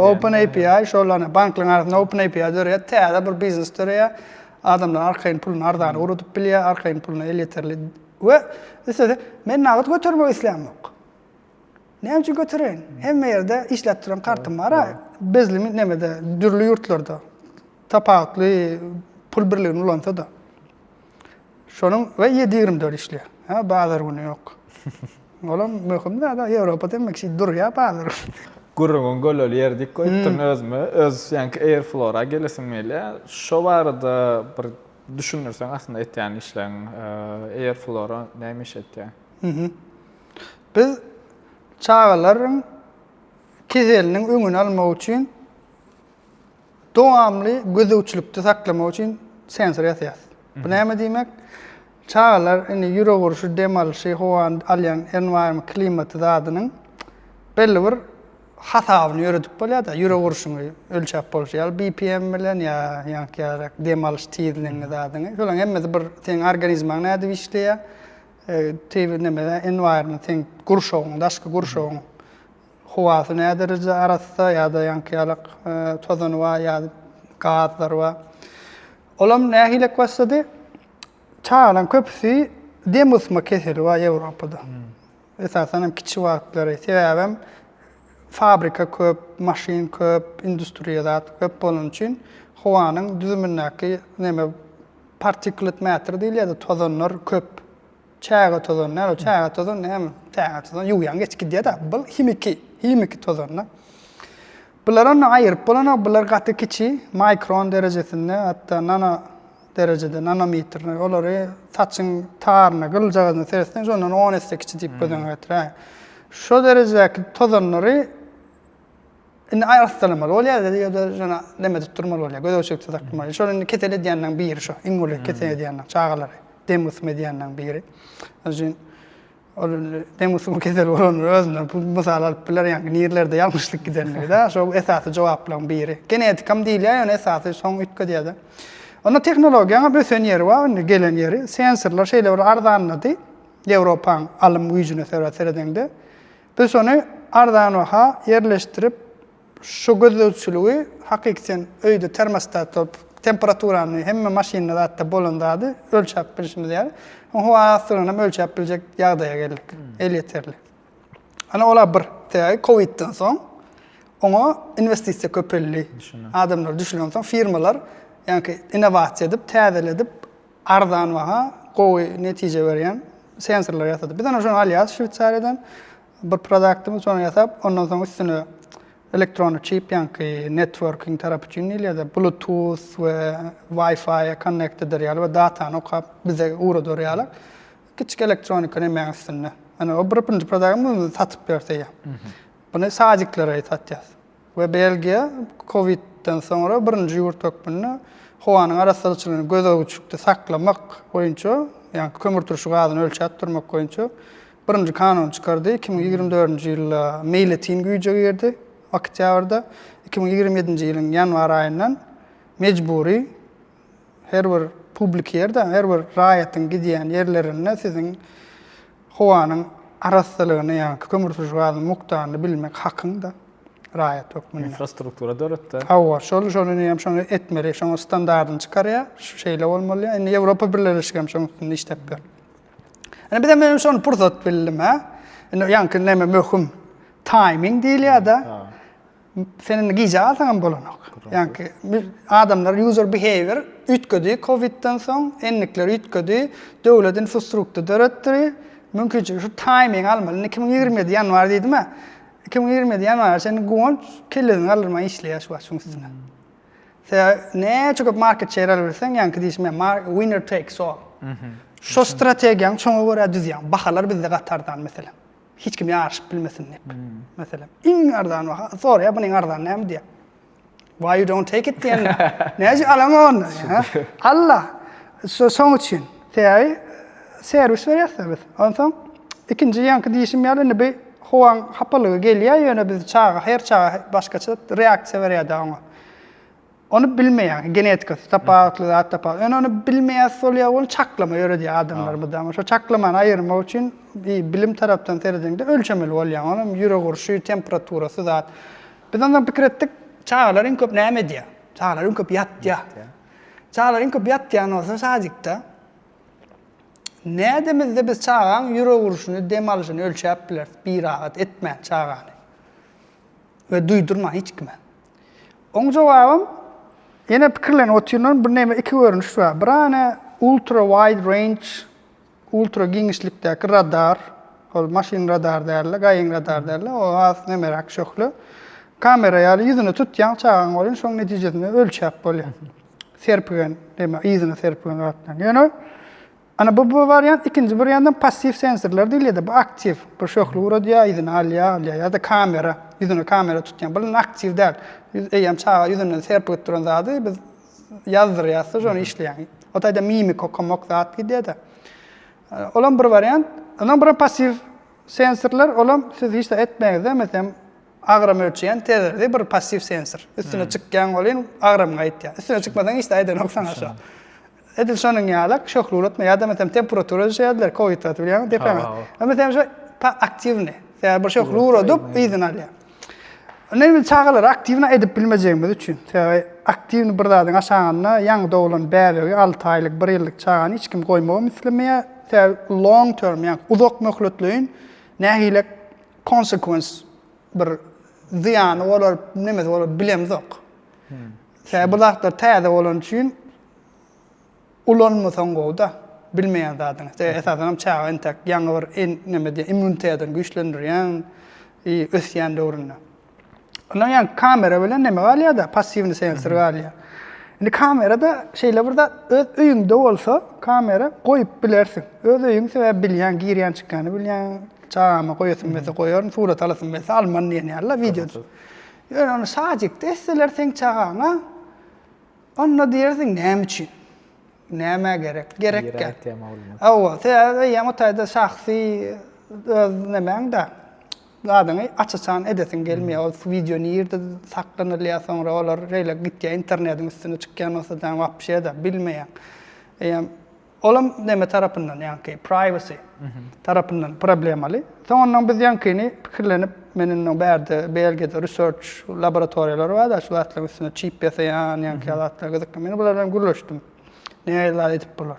Open API şolana banklaryň arasynda Open API dörýär, täze bir biznes dörýär. Adamlar arkaýyn pulunu ardany urutup bilýär, arkaýyn pulunu elýeterli. We ise men nagat götürmek isläm ýok. Näme üçin götüreň? Hemme ýerde işläp duran kartym bar. Bezli nemede dürli ýurtlarda tapawutly pul birligini ulansa da. Şonuň we 7-24 işleýär. Ha, bazar güni ýok. Olam möhüm da Ýewropa demekçi durýar bazar. Gurrun golol yerdik koytun öz yani Airflow'a gelesin meyle. Şo barada bir düşünürsen aslında etýän işleň Airflow'a näme iş etýär? Biz çağalaryň kezeliniň öňüni almak üçin dowamly gözüçlükde saklamak üçin sensor ýasýar. Bu näme diýmek? Çağalar indi ýüre guruşy demalyşy howan alyan environment klimaty zadynyň belli bir hasabyny ýöredip bolýar da ýüre guruşyny ölçäp bolýar. BPM bilen ýa-ni demalyş tizligiňi zadyny. Şolaň hemmesi bir seň organizmaň näde işleýär? Näme environment seň guruşagyň, daşky guruşagyň howasy näde derejede arasda ýa-da ýanky tozany var ýa-da gazlar var. Olam nähilek başlady? Çağalan köpüsi demusma keseli var Ýewropada. Esasen hem kiçi wagtlary sebäbem fabrika köp, maşin köp, industriýa köp bolan üçin howanyň düzümindäki näme particulate matter diýilýär, tozanlar köp. Çäge tozanlar, çäge tozan näme? Çäge tozan ýuýan geçip gidýär da. Bu himiki tozanlar. Bularny aýyryp bolan, bular gaty kiçi, mikron derejesinde, hatda nano derecede, nanometrne, olary saçyň taryna, gyljagyny seretsen, şondan 10 esle kiçi diýip bolýan gatry. Şo derejedäki tozanlary indi aýrylmaly bolýar ýa-da jana näme tutmaly bolýar, gözöçükde takmaly. Şonu ketele diýenden biri şo, iňgule ketele diýenden çağalary, demus mediýenden biri. Ajyn demusyň ketele bolan özünden bu mysal alyp biler, ýani nirlerde ýalňyşlyk gidenligi da, şo esasy jogaplardan biri. Genetikam diýilýär, ýani esasy soň ütke diýär. Ona teknologiýaňa bösen ýeri bar, gelen ýeri, sensorlar şeýle bir ardanlady. Ýewropaň alym güýjüne seredende. Biz onu ardanaha yerleştirip şu gözlüçülüğü hakikaten öýde termostat temperaturanı hemme maşinede hatta bolundady ölçäp bilişimiz ýa-da. O asyryny ölçäp biljek ýagdaýa geldik. El yeterli. Ana ola bir Covid'den soň ona investisiýa köpelli. Adamlar düşünýän soň firmalar ýani innovasiýa edip, täze edip ardan waha gowy netije berýän sensorlar ýasady. Biz ana şonu alýas Şwitsariýadan bir produktymy sonra ýasap, ondan soň üstüne elektronic chip ýani networking tarapy üçin ýa-da Bluetooth we Wi-Fi connected edýär we datany okap bize uğradyr ýaly. Kiçik elektronika näme üstünde. Ana o bir produktymy satyp berýär. Bunu sajiklere satýar. We Belgiýa Covid'den sonra birinji ýurt ökmünde howanyň arasçylygyny gözegçükde saklamak boýunça, ýani kömür turşy gazyny ölçäp durmak boýunça birinji kanun çykardy. 2024-nji ýylda meýletin güýje girdi. Oktýabrda 2027-nji ýylyň ýanwar aýyndan mejburi her bir publik ýerde, her bir raýatyň gidýän ýerlerinde siziň howanyň arassalığını yani kömürsüz gazın muktarını bilmek hakkında raýat hukmuna. Infrastruktura döretdi. Hawa şonu şonu etmeli, şonu standardını çıkarya, şu şeyle olmalı. Yani Avrupa Birleşikleri şonu işlep ber. Yani bir de benim şonu pursat bildim ha. Yani neme möhüm timing değil ya da senin giýje alsaň bolanok. Yani adamlar user behavior ütgödi Covid'den soň enlikler ütgödi, döwlet infrastruktur döretdi. Mümkinçe şu timing almaly. 2020 ýanwar diýdimi? 2020 ýanwar senin goň kellerin alyrma işleýär şu açyňsyna. Ne çok market share alırsan yani diýişme winner takes all. Şu strategiýaň çoňa görä düzýän. Bahalar bizde gatardan mesela. Hiç kim ýarşyp bilmesin hep. Mesela iň ardan sonra ya bunyň ardan näme diýär? Why you don't take it diýen? Näçe alamon? Allah. Soň üçin. Servis berýärler biz. Ondan ikinji ýanky diýişim ýaly bir howan hapalygy gelýär ýöne biz çağa, her çağa başgaça reaksiýa berýärdi ona. Onu bilmeýän, genetik tapawutly zat tapawut. Onu bilmeýän solýar ol çaklama ýöredi adamlar bu da. Şu çaklamany aýyrmak üçin bilim tarapdan terjengde ölçemeli bolýan. Onun ýürek urşy, temperaturasy zat. Biz ondan pikir etdik, çağlar iň köp näme diýär? Çağlar iň köp ýatýar. Çağlar iň köp ýatýan bolsa sajykda nädemizde biz çağan ýürek urşyny, dem alyşyny ölçäp biler, bir rahat etmän çağany. Ve duýdurma hiç kime. Oň jogabym ýene pikirlerini otyrnan bir näme iki görünüş bar. Birane ultra wide range, ultra giňişlikdäki radar, ol maşin radar derler, gaýyň radar derler. O az nämerak şokly. Kamera ýaly ýüzüni tutýan çağan bolýan, şoň netijesinde ölçäp bolýar. Serpigen, näme ýüzüne serpigen gatdan. Ýöne ana bu variant ikinci bir ýandan passiv sensorlar diýilýär. Bu aktiv bir şokly uradýar, ýüzüne alýar ýa-da kamera, ýüzüne kamera tutýan. Bu aktiv däl. Eýem çağa ýüzüne serpip duran zady biz ýazdyrýarsa şonu işleýän. O taýda mimik okamak zat gidýär. Olan bir variant, ondan bir passiv sensorlar, olan siz hiç de etmeýärde, meselem agram ölçeýän tezerde bir passiv sensor. Üstüne çykýan bolýan, agram gaýtýar. Üstüne çykmadan hiç de aýdan oksan aşağı. Edil şonuň ýalak şokly uratma ýa-da meselem temperatura ölçýärler, Covid atylýan, depem. Meselem şu aktivni, ýa bir şokly uradyp ýüzüne alýar. Näme çağalar aktivni edip bilmejegimiz üçin. Aktivni bir zadyň aşagyna ýaňy dowulan bäbegi 6 aýlyk, 1 ýyllyk çağany hiç kim goýmagy mislemeýär. Long term ýa uzak möhletliğin nähilek konsekvens bir ziýany bolar, näme bolar bilemzok. Bular täze bolan üçin ulanmasaň gowda bilmeýän zadyň. Esasen çağa entek ýaňy bir näme diýär, immunitetini güýçlendirýän, ösýän döwründe. Ondan yani kamera bilen näme galýar da passivni sensor galýar. Indi kamerada şeýle burada öz öýüňde bolsa kamera goýup bilersiň. Öz öýüň sebäp bilýän, girýän çykany bilýän, çağama goýasyn mesela goýaryn, surat alasyn mesela alman diýenler video. Ýöne onu sajykda esseler sen çağana onda diýersiň näme üçin? Näme gerek? Gerekkä. Awa, ýa-da taýda şahsy nämeň da zadyny açasan edesin gelmeýär. O video nirde saklanylýar, sonra olar reýle gitýär internetiň üstüne çykýan bolsa da wapşe da bilmeýär. Olam näme tarapyndan ýa-ni privacy tarapyndan problemaly. Soňra biz ýa-ni pikirlenip meniň berde belgede research laboratoriýalary bar da şu atlaryň üstüne chip ýasaýan ýa-ni atlar gyzykly. Men bulardan gürleşdim. Näme edip bolar?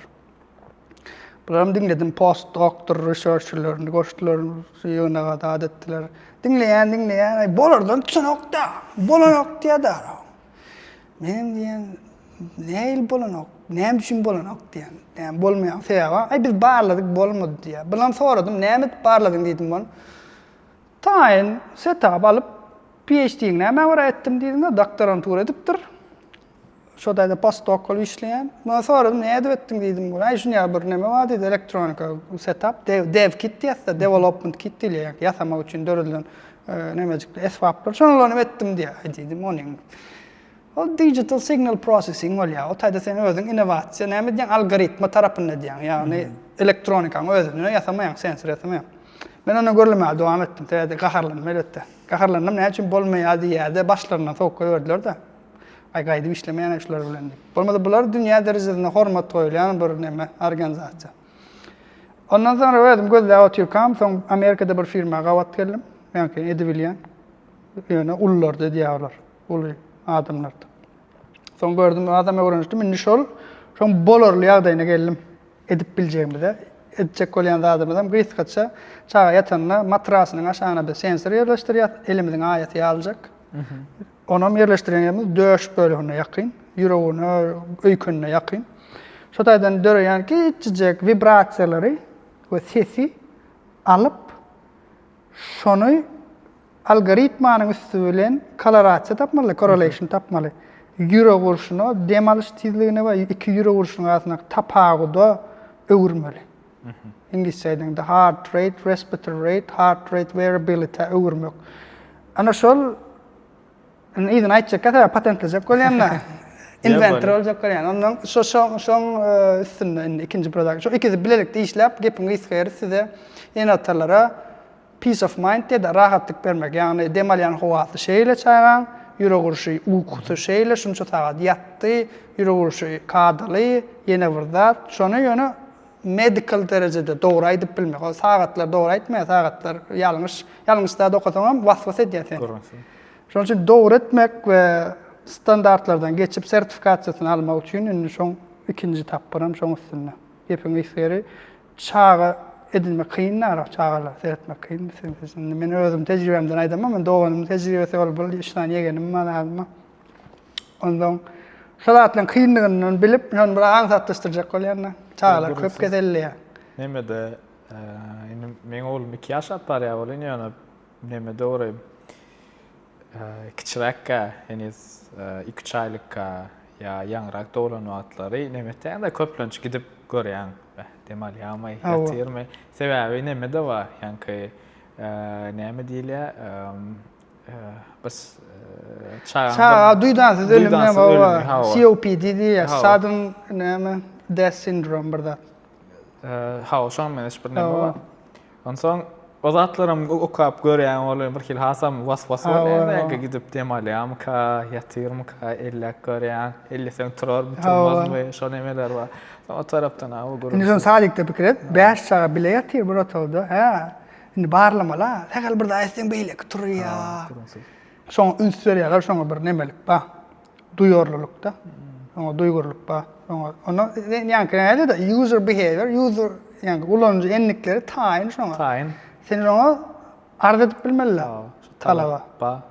Bularym dinledim postdoctor researchlerini, goştlaryny ýöne gada etdiler. Dinleýän, bolardan tünokda, bolanok diýär. Menim diýen, näil bolanok, näme üçin bolanok diýen. Yani bolmaýan sebäbi, biz barladyk bolmady diýär. Bilen soradym, näme barladyň diýdim ben. Taýin setup alyp PhD-ni näme wara etdim diýdim, doktorantura edipdir. Şo da postdoc işleýän. Men soradym, näde etdiň diýdim. Ay şuňa bir näme bar diýdi, elektronika setup, dev kit diýär, development kit diýär. Ýasamak üçin dörülen nämejikli esbaplar. Şonu etdim diýdim onuň. O digital signal processing bolýar. O taýda sen özüň innovasiýa, näme diýen algoritma tarapyndan diýen. Ýani elektronikaň özüni ýasamaýan, sensor ýasamaýan. Men onu görlemä dowam etdim. Taýda gaharlanmam elbetde. Gaharlanmam näme üçin bolmaýar diýärde başlaryna sokka ördüler da. Ay gaýdy işlemeýän işler bilen. Bolmady bular dünýä derejesinde hormat goýulan bir näme organizasiýa. Ondan sonra ödüm gözle oturkam, son Amerika'da bir firma qavat geldim. Yani edebilyen. Yani ullarda diyorlar. Ulu adamlarda. Son gördüm adam öğrenmiştim. Indi şol bolorlu ýagdaýyna geldim. Edip bileceğimi de. Edecek bolýan adamdan gıýt katsa çağa yatanna matrasynyň aşağına bir sensor ýerleşdirýär. Elimizin aýaty ýalyjak. Onu ýerleşdirýänimiz döş bölügine ýakyn, ýüregine, öýkünine ýakyn. Şotaýdan döreýän ki kiçik vibrasiýalary we sesi alıp şonu algoritmanyň üstü bilen korelasiýa tapmaly, correlation tapmaly. Yürek urşuny, dem alyş tizligine we iki yürek urşunyň arasynda tapagyda öwürmeli. İngilizce'den de heart rate, respiratory rate, heart rate variability öwürmek. Ana şol ýa-da aýtjak patentlejek bolýanlar. Inventor olacak bolýan. Ondan şoň üstünden ikinji product. Şo ikisi bilelikde işläp, gepini isgäri size ýene atarlara peace of mind de rahatlyk bermek. Yani dem alýan howasy şeýle çaýgan, yürek urşy uykusy şeýle şunça saat ýatdy, yürek urşy kadaly, ýene bir zat. Şonu ýöne medical derejede dogry aýdyp bilmek. O sagatlar dogry aýtmaýar, sagatlar ýalňyş da okasaňam waswas edýär. Şoň üçin dogry etmek we standartlardan geçip sertifikasiýasyny almak üçin indi şoň ikinji tapyram şoň üstünde. Gepini isgäri çağa edilmek kıyınlar, çağırlar, seyretmek kıyın. Men özüm tecrübemden aydamam, men doğanım tecrübesi olup, işten yegenim adıma. Ondan, şalatlan kıyınlığından bilip, onu bir ansatlaştıracak olyanlar, çağırlar, köp kezelli ya. Nemede, men oğlum 2 yaş atlar ya, olin yana, nemede orayım, kiçirekka, heniz 2-3 aylıkka, ya yanrak doğulan o atları, nemede de köplönç gidip görýän. Demal ýamay, ýatyrmy. Sebäbi nemede var? Yani näme diýilýär? Biz çağa duýdansyz ölüm näme var? COPD diýär, sudden näme death syndrome bir zat. Şoň men bir näme var. Onsoň o zatlarym okap görýän bolar, bir kil hasam was bolýar, gidip demal ýamka, ýatyrmyka, ellek görýän, elleseň turar, bitirmezmi, şo nemeler var. O tarapdan awy görüp. Indi şoň sadykda pikir et, 5 çağa bile ýatyr bir otawda. Ha. Indi barlamala, hegal bir da aýsyn beýlek turýar. Şoň üns berýärler, şoňa bir nemelik ba. Duýarlylykda. Şoňa duýgurlyk ba. Onu ýa-ni de user behavior, user ýa-ni ulanjy enlikleri taýyn şoňa. Taýyn. Sen şoňa arz edip bilmeliler. Talaba. Ba.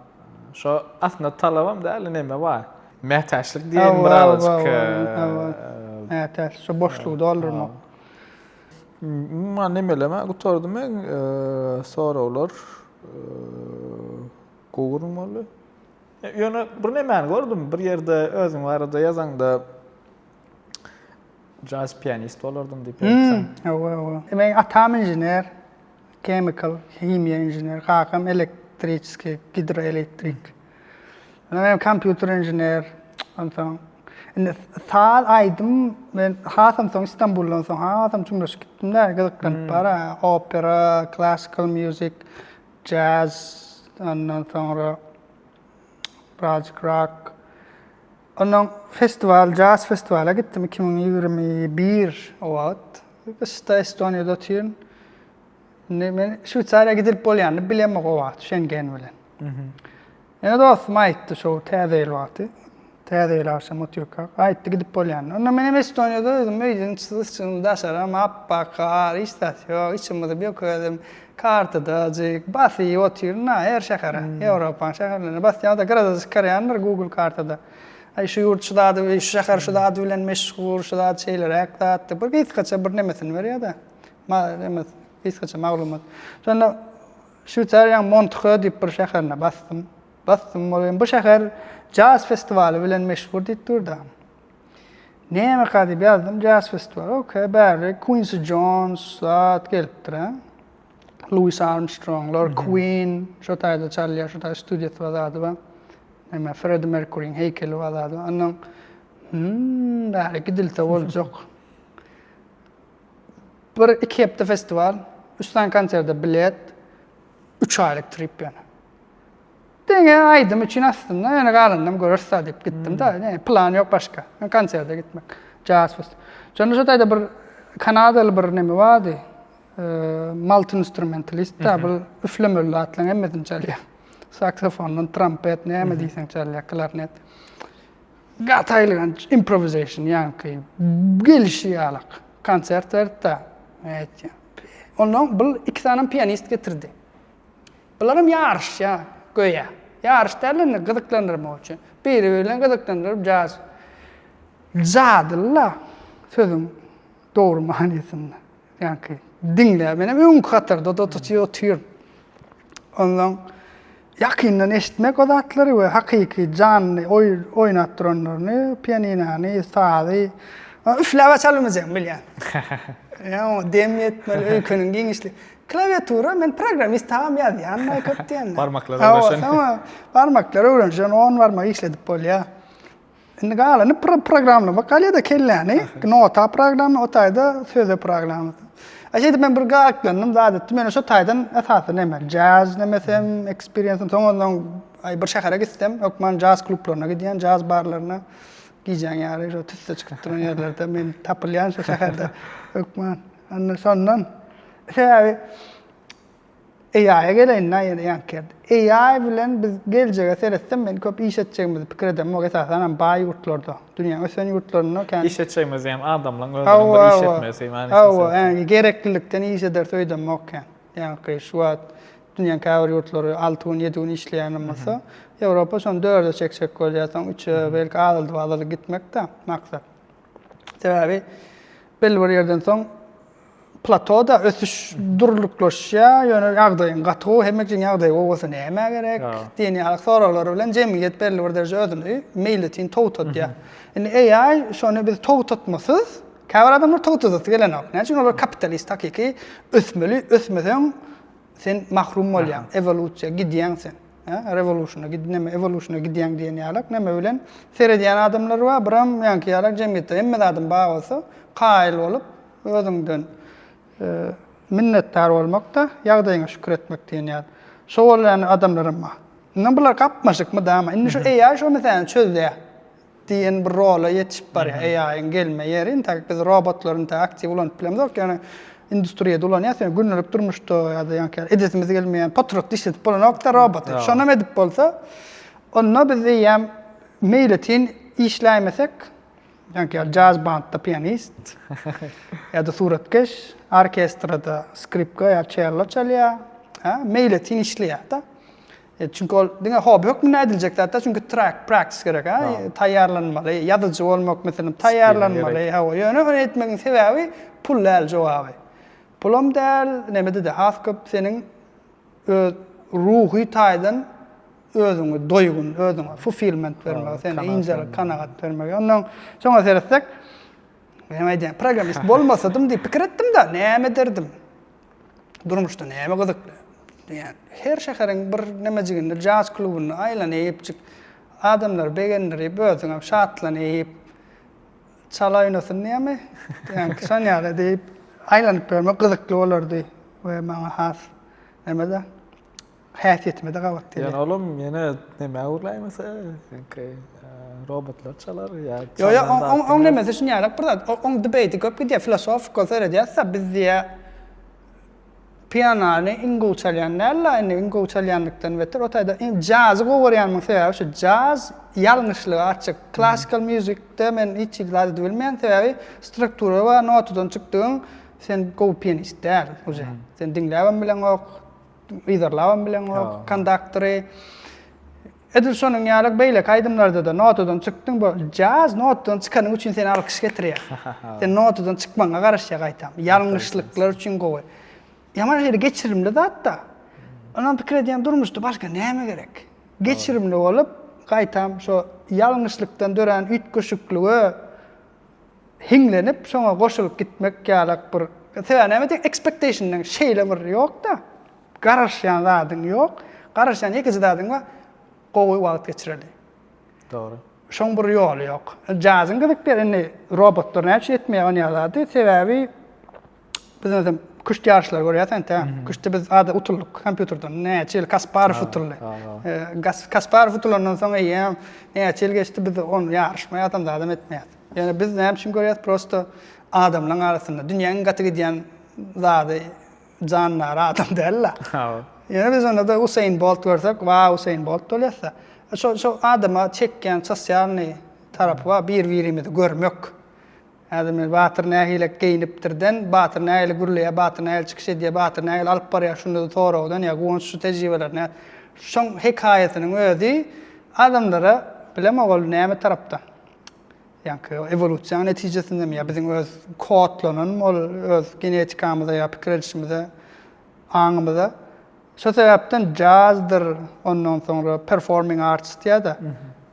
Şo aslında talabam da näme bar? Mätäçlik diýen bir alaçyk. Evet, şu boşluğu doldurma. Man nemeleme gutardym men sonra olar gowurmaly. Ýöne bir nemeni gördüm, bir ýerde özüň barada ýazanda jazz pianist bolardym diýip ýetdim. Men atam inžener, chemical, himya inžener, kakam elektriski, hidroelektrik. Men kompýuter inžener, ondan sal aydym, men hasam soň İstanbuldan soň hasam çumlaş gitdim-de, gyzyklanıp bara, opera, classical music, jazz, ondan sonra birazcık rock. Ondan festival, jazz festivala gittim 2021 o wagt. Biz Estoniýada otyryn. Men Şwýçarýa gidip bolýany bilemek o wagt, Schengen bilen. Ýene dostum aýtdy şo täze el wagty. Täze aşam oturkak. Aýtdy gidip bolýany. Onda men Estoniýada özüm öýden çyzyşyny daşaram, appa istasiýon, içimde bir köýdüm. Kartada, basy otyryn, her şähere, Ýewropa şäherlerine basýanda garazy çıkarýanlar Google kartada. Şu ýurt şuda, şu şäher şuda bilen meşgul, şuda şeyler aýtdy. Bir gitgaça bir nemesini berýär-de. Nemes, gitgaça maglumat. Şonda Şwýçarýanyň Montreux diýip bir şäherine bastym. Bu şäher jazz festivali bilen meşhur diýipdir-de. Näme kadyp ýazdım, jazz festivali. Okay, bäri Quincy Jones zat gelipdir. Louis Armstrong, Lord Queen, şo taýda çalýar, şo taýda studiýasy var. Näme Freddie Mercuryň heykeli var. Ondan bäri gidilse boljak. Bir iki hepde festival, 3 tane konserde bilet, 3 aylyk trip ýani. Deňe aýdym üçin aslında ýene galandym görürsə diýip gitdim de, plan ýok başga. Konserde gitmek, jazz festival. Şonda şo taýda bir Kanadaly bir näme bardy. multi-instrumentalist da bu üflemeli atlan hemmedin çalıyor. Saksafonun, trompet, näme diýsen çalıyor, klarnet. Gataylygan improvisation ýa-ni gelişi ýalyk. Konsertlarda. Evet. Ondan bu iki tane piyanist getirdi. Bularım yarış ya, göýe. Yarış derlerini gıdıklandırmak için. Biri bilen gıdıklandırıp jazz. Zadylla sözüm doğru manysynda. Yani dinle benim öň katırda da tutuyor. Ondan yakından eşitmek o zatları ve hakiki canlı oynattıranlarını, piyaninani, sadı, üfleme çalmayacağım bilyan. Ya dem yetmeli öykünün genişliği. Klaviatura men programist tamam yazdı yani kötü yani. Parmakları öğrenşen. Ama parmakları öğrenşen 10 parmak işledip bol ya. Şimdi galanı programlamak kalede kellani nota programı o tayda söze programı. Aşağıda ben bir gaklandım zaten men şu taydan esasın emel jazz nemesem experience sonradan ay bir şehre gittim okman jazz klublarına gidiyen jazz barlarına gideceğim yani şu tüste çıktıran yerlerde men tapılyan şu şehirde okman anne sondan şey AI'ye gelen yani AI bilen biz geleceğe seyretsem ben köp iş edeceğimizi fikir edem. O esasen bay yurtlarda. Dünyanın ösen yurtlarına kendi... İş edeceğimiz yani adamla öğrenin bir iş etmesi. Yani gereklilikten iş eder söyledim okken. Yani şu an dünyanın kavur yurtları 6-7 işleyen olmasa Avrupa son 4'e çekecek koyacaksın. 3'e belki ağırlı gitmek de maksat. Sebebi belli bir yerden sonra platoda ösüş durluklaşya yani agdaýyn gaty hemekçin agdaý bolsa näme gerek diýeni alak soralar bilen jemgyýet belli bir derejede özüni meýletin towtatdy. Indi AI şonu biz towtatmasyz käbir adamlar towtatsy gelenok. Näçin olar kapitalist hakiki ösmesen sen mahrum bolýan, evolúsiýa gidýän sen. Revolutiona gidneme evolutiona gidýän diýen ýalak näme bilen seredýän adamlar bar, biram ýanky ýalak jemgyýetde hemme adam bar bolsa qaýyl bolup özüňden minnettar olmak da ýagdaýyňa şükür etmek diýen ýaly. Şoňlan adamlarym bar. Näme bular gapmaşykmy dama? Indi şu AI şu meseleni çözýär diýen bir rola ýetişip barýar. AI'ň gelme ýeri, biz robotlaryň da aktiv bolan bilemizok, ýani industriýede bolan ýa-da günlük durmuşda ýa-da ýanky edesimiz gelmeýän patrok işletip bolan nokta robot. Şonu edip bolsa, onu biz ýa meýletin işlämesek, ýanky jazz bandda pianist ýa-da suratkeş, orkestrada skripka ýa cello çalýar, meýletin işleýär da. Çünkü ol diňe hobi hökmüne ediljek zat, çünkü track practice gerek, taýýarlanmaly, ýazyjy bolmak meselem taýýarlanmaly, ýöne öğretmegiň sebebi pul däl jogaby. Pulum däl, nämede de haskyp seniň ruhy taýdan özüňe doýgun, özüňe fulfillment bermek, seni injelik kanagat bermek. Ondan soňra seyretsek, näme diýen, programist bolmasadım diýip pikir etdim da, näme derdim? Durmuşda näme gyzykly? Yani her şehrin bir nemejiginde jazz klubuny aýlanyp adamlar begenleri özüňe şatlanyp çalaýnasyn näme? Yani şan ýaly diýip aýlanyp bermek gyzykly bolardy we maňa has nämede häsiýetime de gabat diýer. Yani oğlum yine näme urlaýmasa robotlar çalar ya. Yo on nemese şunu ýaly burada on debate köp gidýär filosofik gözlerden biz diýär piyanany ingo çalyanlarla ingo çalyanlykdan beter otayda jazz gowarýanmyň sebebi şu jazz ýalňyşlygy açyk classical musicde men hiç ilgili bilmeýän sebebi struktura we notadan çykdyň sen go pianist däl uje sen dinläwem bilen ok ýazarlawem bilen ok konduktory Edison'un ýalyk beýle kaýdymlarda da notadan çykdyň bu jazz notadan çykanyň üçin sen alkyş getirýär. Sen notadan çykmaňa garaşýa gaýtam. Ýalňyşlyklar üçin gowy. Yaman şeýle geçirimli zat da. Ondan pikir edýän durmuşdy, başga näme gerek? Geçirimli bolup, gaýtam şo ýalňyşlykdan dören ütgüşükligi hiňlenip, şoňa goşulyp gitmek ýalyk bir näme diýen expectation'dan şeýle bir ýok da. Garaşýan zadyň ýok. Garaşýan ýeki zadyň bar, gowy wagt geçireli. Doğru. Şoň bir ýoly ýok. Jazyň gyzyklarynny robotlar näçe etmeýän ýalady, sebebi biz kuşt yarışlar görýärsen ta. Kuşta biz ada utuluk kompýuterden näçe Kasparov utully. Kasparov utulandan soň ýa näçe geçdi biz onu yarışmaya adam etmeýär. Yani biz näme üçin görýäris prosto adamlaryň arasynda dünýäniň gaty gidýän zady canlar adam derler. Ha. Yani biz onda da Usain Bolt görsek, Usain Bolt dolaysa. Şu adama çekken sosyal tarafı var, bir-birimizi görmek. Adamlar batır nähile geyiniptirden, batır nähile gürleye, batır nähile çıkış ediye, batır nähile alıp baraya şunu torawdan ya goň şu tejribelerine. Şoň hikaýatynyň özi adamlara bileme ol näme tarapdan. Yani evolüsiýa netijesinde mi ya bizim öz kodlanan ol öz genetikamyzda ya pikirleşimizde aňymyzda şu sebäpden jazzdyr, ondan sonra performing arts diýär.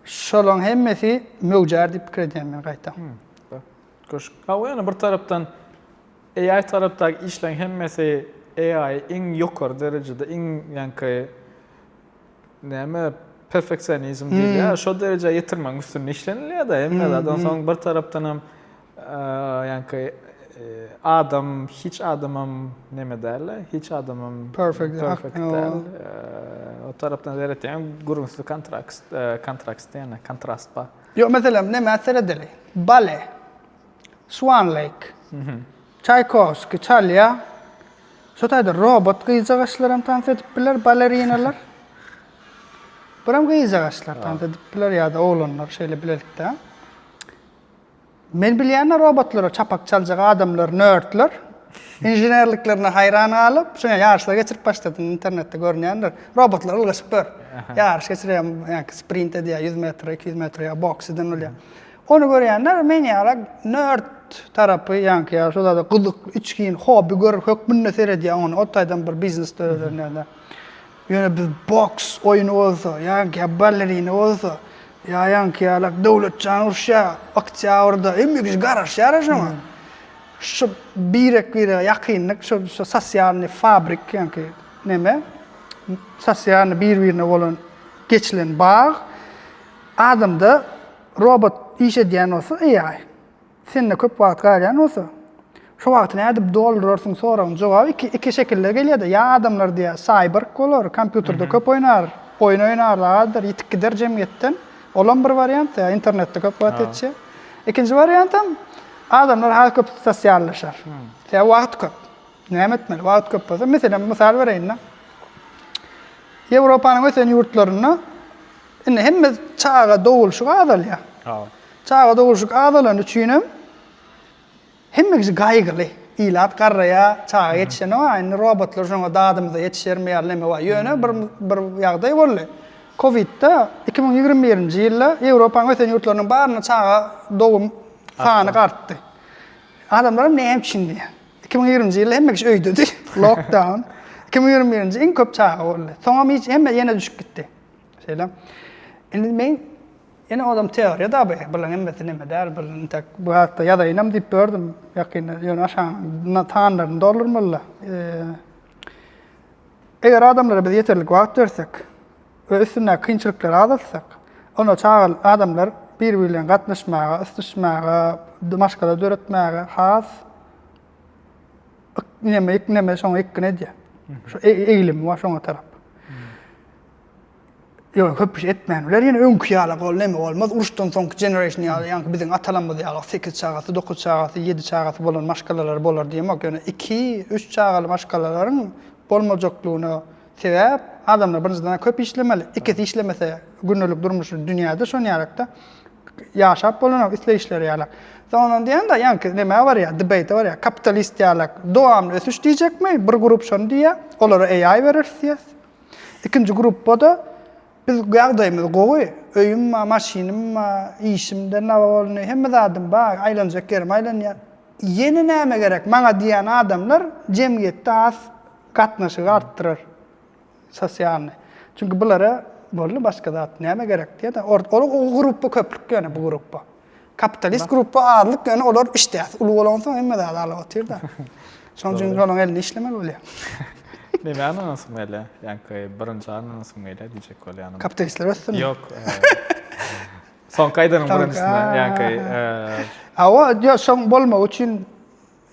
Şolaň hemmesi möwjer diýip pikir edýän men gaýta. Köş. Ha, yani bir taraftan AI tarapdaky işleň hemmesi AI iň ýokary derejede iň ýanky näme perfeksionizm diýär. Şo derejeye ýetirmek üstün işlenilýär da hemme de ondan soň bir tarapdan hem ýanky adam hiç adamam näme derler? Hiç adamam Perfect der. O tarapdan zeretýän gurunçly kontrast diýene kontrast ba. Yo mesela ne mesele deli. Bale. Swan Lake. Tchaikovsky, Çalya. Şotaýda robot gyýjagaçlaram tans edip biler, balerinalar. Buram gyýjagaçlar tans edip biler ýa-da oglanlar şeýle bilerlikde. Men bilýän robotlara çapak çaljak adamlar, nerdler. İnjinerliklerine hayran alıp, şoňa ýarşlar geçirip başladı internetde görnýänler. Robotlar ylgyşyp ber. Ýarş geçirýän, ýa sprint edýär 100 metr, 200 metr ýa boks eden bolýar. Onu görýänler men ýarak nerd tarapy ýanky ýa şoda da gyzyk, içkin, hobi görüp hökmünde seredýär onu. Otaýdan bir biznes döwlerinde. Ýöne biz boks oýuny bolsa, ýa ballerina bolsa, ýa-ýanky ýalak dowletçan urşa, oktýabrda emmi garaş ýaraşama. Şu birek ýakynlyk, şu sosial fabrik ýanky neme? Sosial bir-birine bolan geçilen bağ adamda robot iş edýän bolsa AI. Sende köp wagt galýan bolsa, şu wagty nädip doldurursyň soragyň jogaby iki şekilde gelýär. Ya adamlar diýär cyber bolar, kompýuterde köp oynar, oyun oynarlar, ýitip gider jemgyýetden. Olan bir variant ya internetde köp wagt etçi. İkinji variantam adamlar har köp sosiallaşar. Ya wagt köp. Näme etmeli? Wagt köp bolsa, meselem misal bereýin. Ýewropanyň ösen ýurtlaryna indi hemme çağa dowulşyk adalýar. Çağa dowulşyk adalan üçinem hemmesi gaýgyly. İlat garraya çağa ýetişen o robotlar şoňa dadymyza ýetişermeýär näme bar. Ýöne bir ýagdaý boldy. Covid-da 2021-nji ýylda Ýewropanyň ösen ýurtlarynyň baryna çağa dowum sany artdy. Adamlar näme düşündi? 2020-nji ýylda hemmesi öýdedi. Lockdown. 2021-nji iň köp çağa boldy. Soňra hiç hemme ýene düşüp gitdi. Şeýle. Indi men ýene adam teoriýa da bilen hemmesi näme der, bilen tak bu hakda ýadaýynam diýip gördüm. Ýakyn ýöne aşağı tanlaryny doldurmaly. Eger adamlara biz ýeterlik wagt bersek, we üstüne kynçylyklar azaltsak, ona çağal adamlar bir-birilen gatnaşmaga, yslaşmaga, maşgala döretmäge has näme şoňa ikkin edýär. Şu eýilim we şoňa tarap. Yok köp iş etmänler ýene öňkü ýaly bol näme bolmaz uruşdan soňky generation ýaly ýanky biziň atalarymyz ýaly 8 çağasy 9 çağasy 7 çağasy bolan maşgalalar bolar diýmek ýöne 2-3 çağaly maşgalaryň bolmajaklygyna sebäp adamlar birinjiden köp işlemeli. Ikisi işlemese günlük durmuşy dünýäde şoň ýarakda ýaşap bolan isleýişler ýaly. Soňdan diýende ýanky näme bar ýa debate bar ýa kapitalist ýaly dowamly ösüş diýjekmi? Bir grup şonu diýär, olara AI berersiniz. İkinji grup boda biz ýagdaýymyz gowy, öýüm, maşinim, işimde näme bolny, hemme zadym bar, aýlanjak yerim, aýlanýar. Ýene näme gerek? Maňa diýen adamlar jemgyýetde az gatnaşyk artdyrar. Sosialny. Çünki bulara bolly başga zat näme gerek diýär. O gruppa köplük ýöne bu gruppa. Kapitalist gruppa azlyk ýöne olar işdäs. Uly bolan soň hemme zat alyp otyr da. Şoň üçin olaň elini işlemeli bolýar. Näme ananasym ele? Ýanky birinji ananasym ele diýjek bolýan. Kapitalistler ösün. Ýok. Son kaydanyň birinjisine ýanky awa ýa şoň bolmak üçin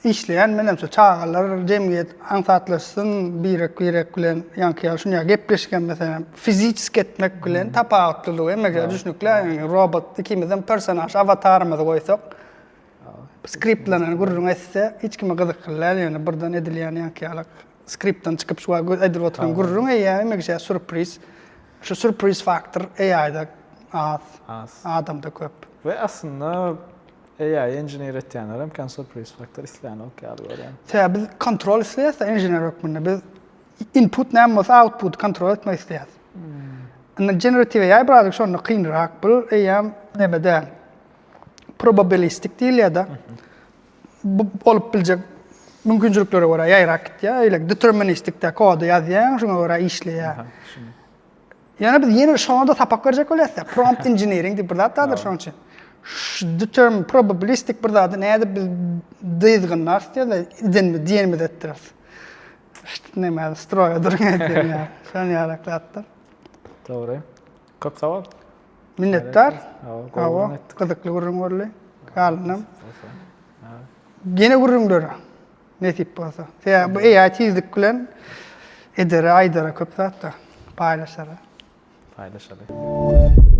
işleyen menemse çağalar jemgyýet ansatlaşsyn birek bilen ýanky şuňa gepleşgen mesela fizik etmek bilen tapawutlylygy emeke düşünükler robot ikimizden personaj avatarymyzy goýsak skriptlenen gurrun etse hiç kime gyzyklar ýöne birden edilýän ýanky ýalak skriptdan çıkıp şu aydırıp oturan gurrun AI megse sürpriz. Şu sürpriz faktor AI'da az. Adamda köp. Ve aslında AI engineer etýänler hem kan surprise faktor isläni okýaly yani. Tabi biz kontrol isleýäs, engineer ökmünde biz input näme bolsa output kontrol etmek isleýäs. Generative AI birazcık şonu kynrak bil, AI näme däl. Probabilistik diýil ýa-da olup biljek mümkinçiliklere göre ýaýrak gitýär, öyle deterministik de kodu ýazýan, şoňa göre işleýär. Yani biz yeni şonu da tapak berjek bolýar. Prompt engineering diýip bir zatdadyr şoň üçin. Probabilistik bir zat näde biz dyzgynlar diýär, diýenmi etdiler. İşte näme stroýa durýan diýär. Şonu ýaraklatdyr. Dogry. Köp sag ol. Minnettar. Gyzykly gurrun görli. Galnam. Gene gurrunlar. Netip bolsa. Bu AI tizlik bilen edere aydara köp zatda paylaşar. Paylaşaly.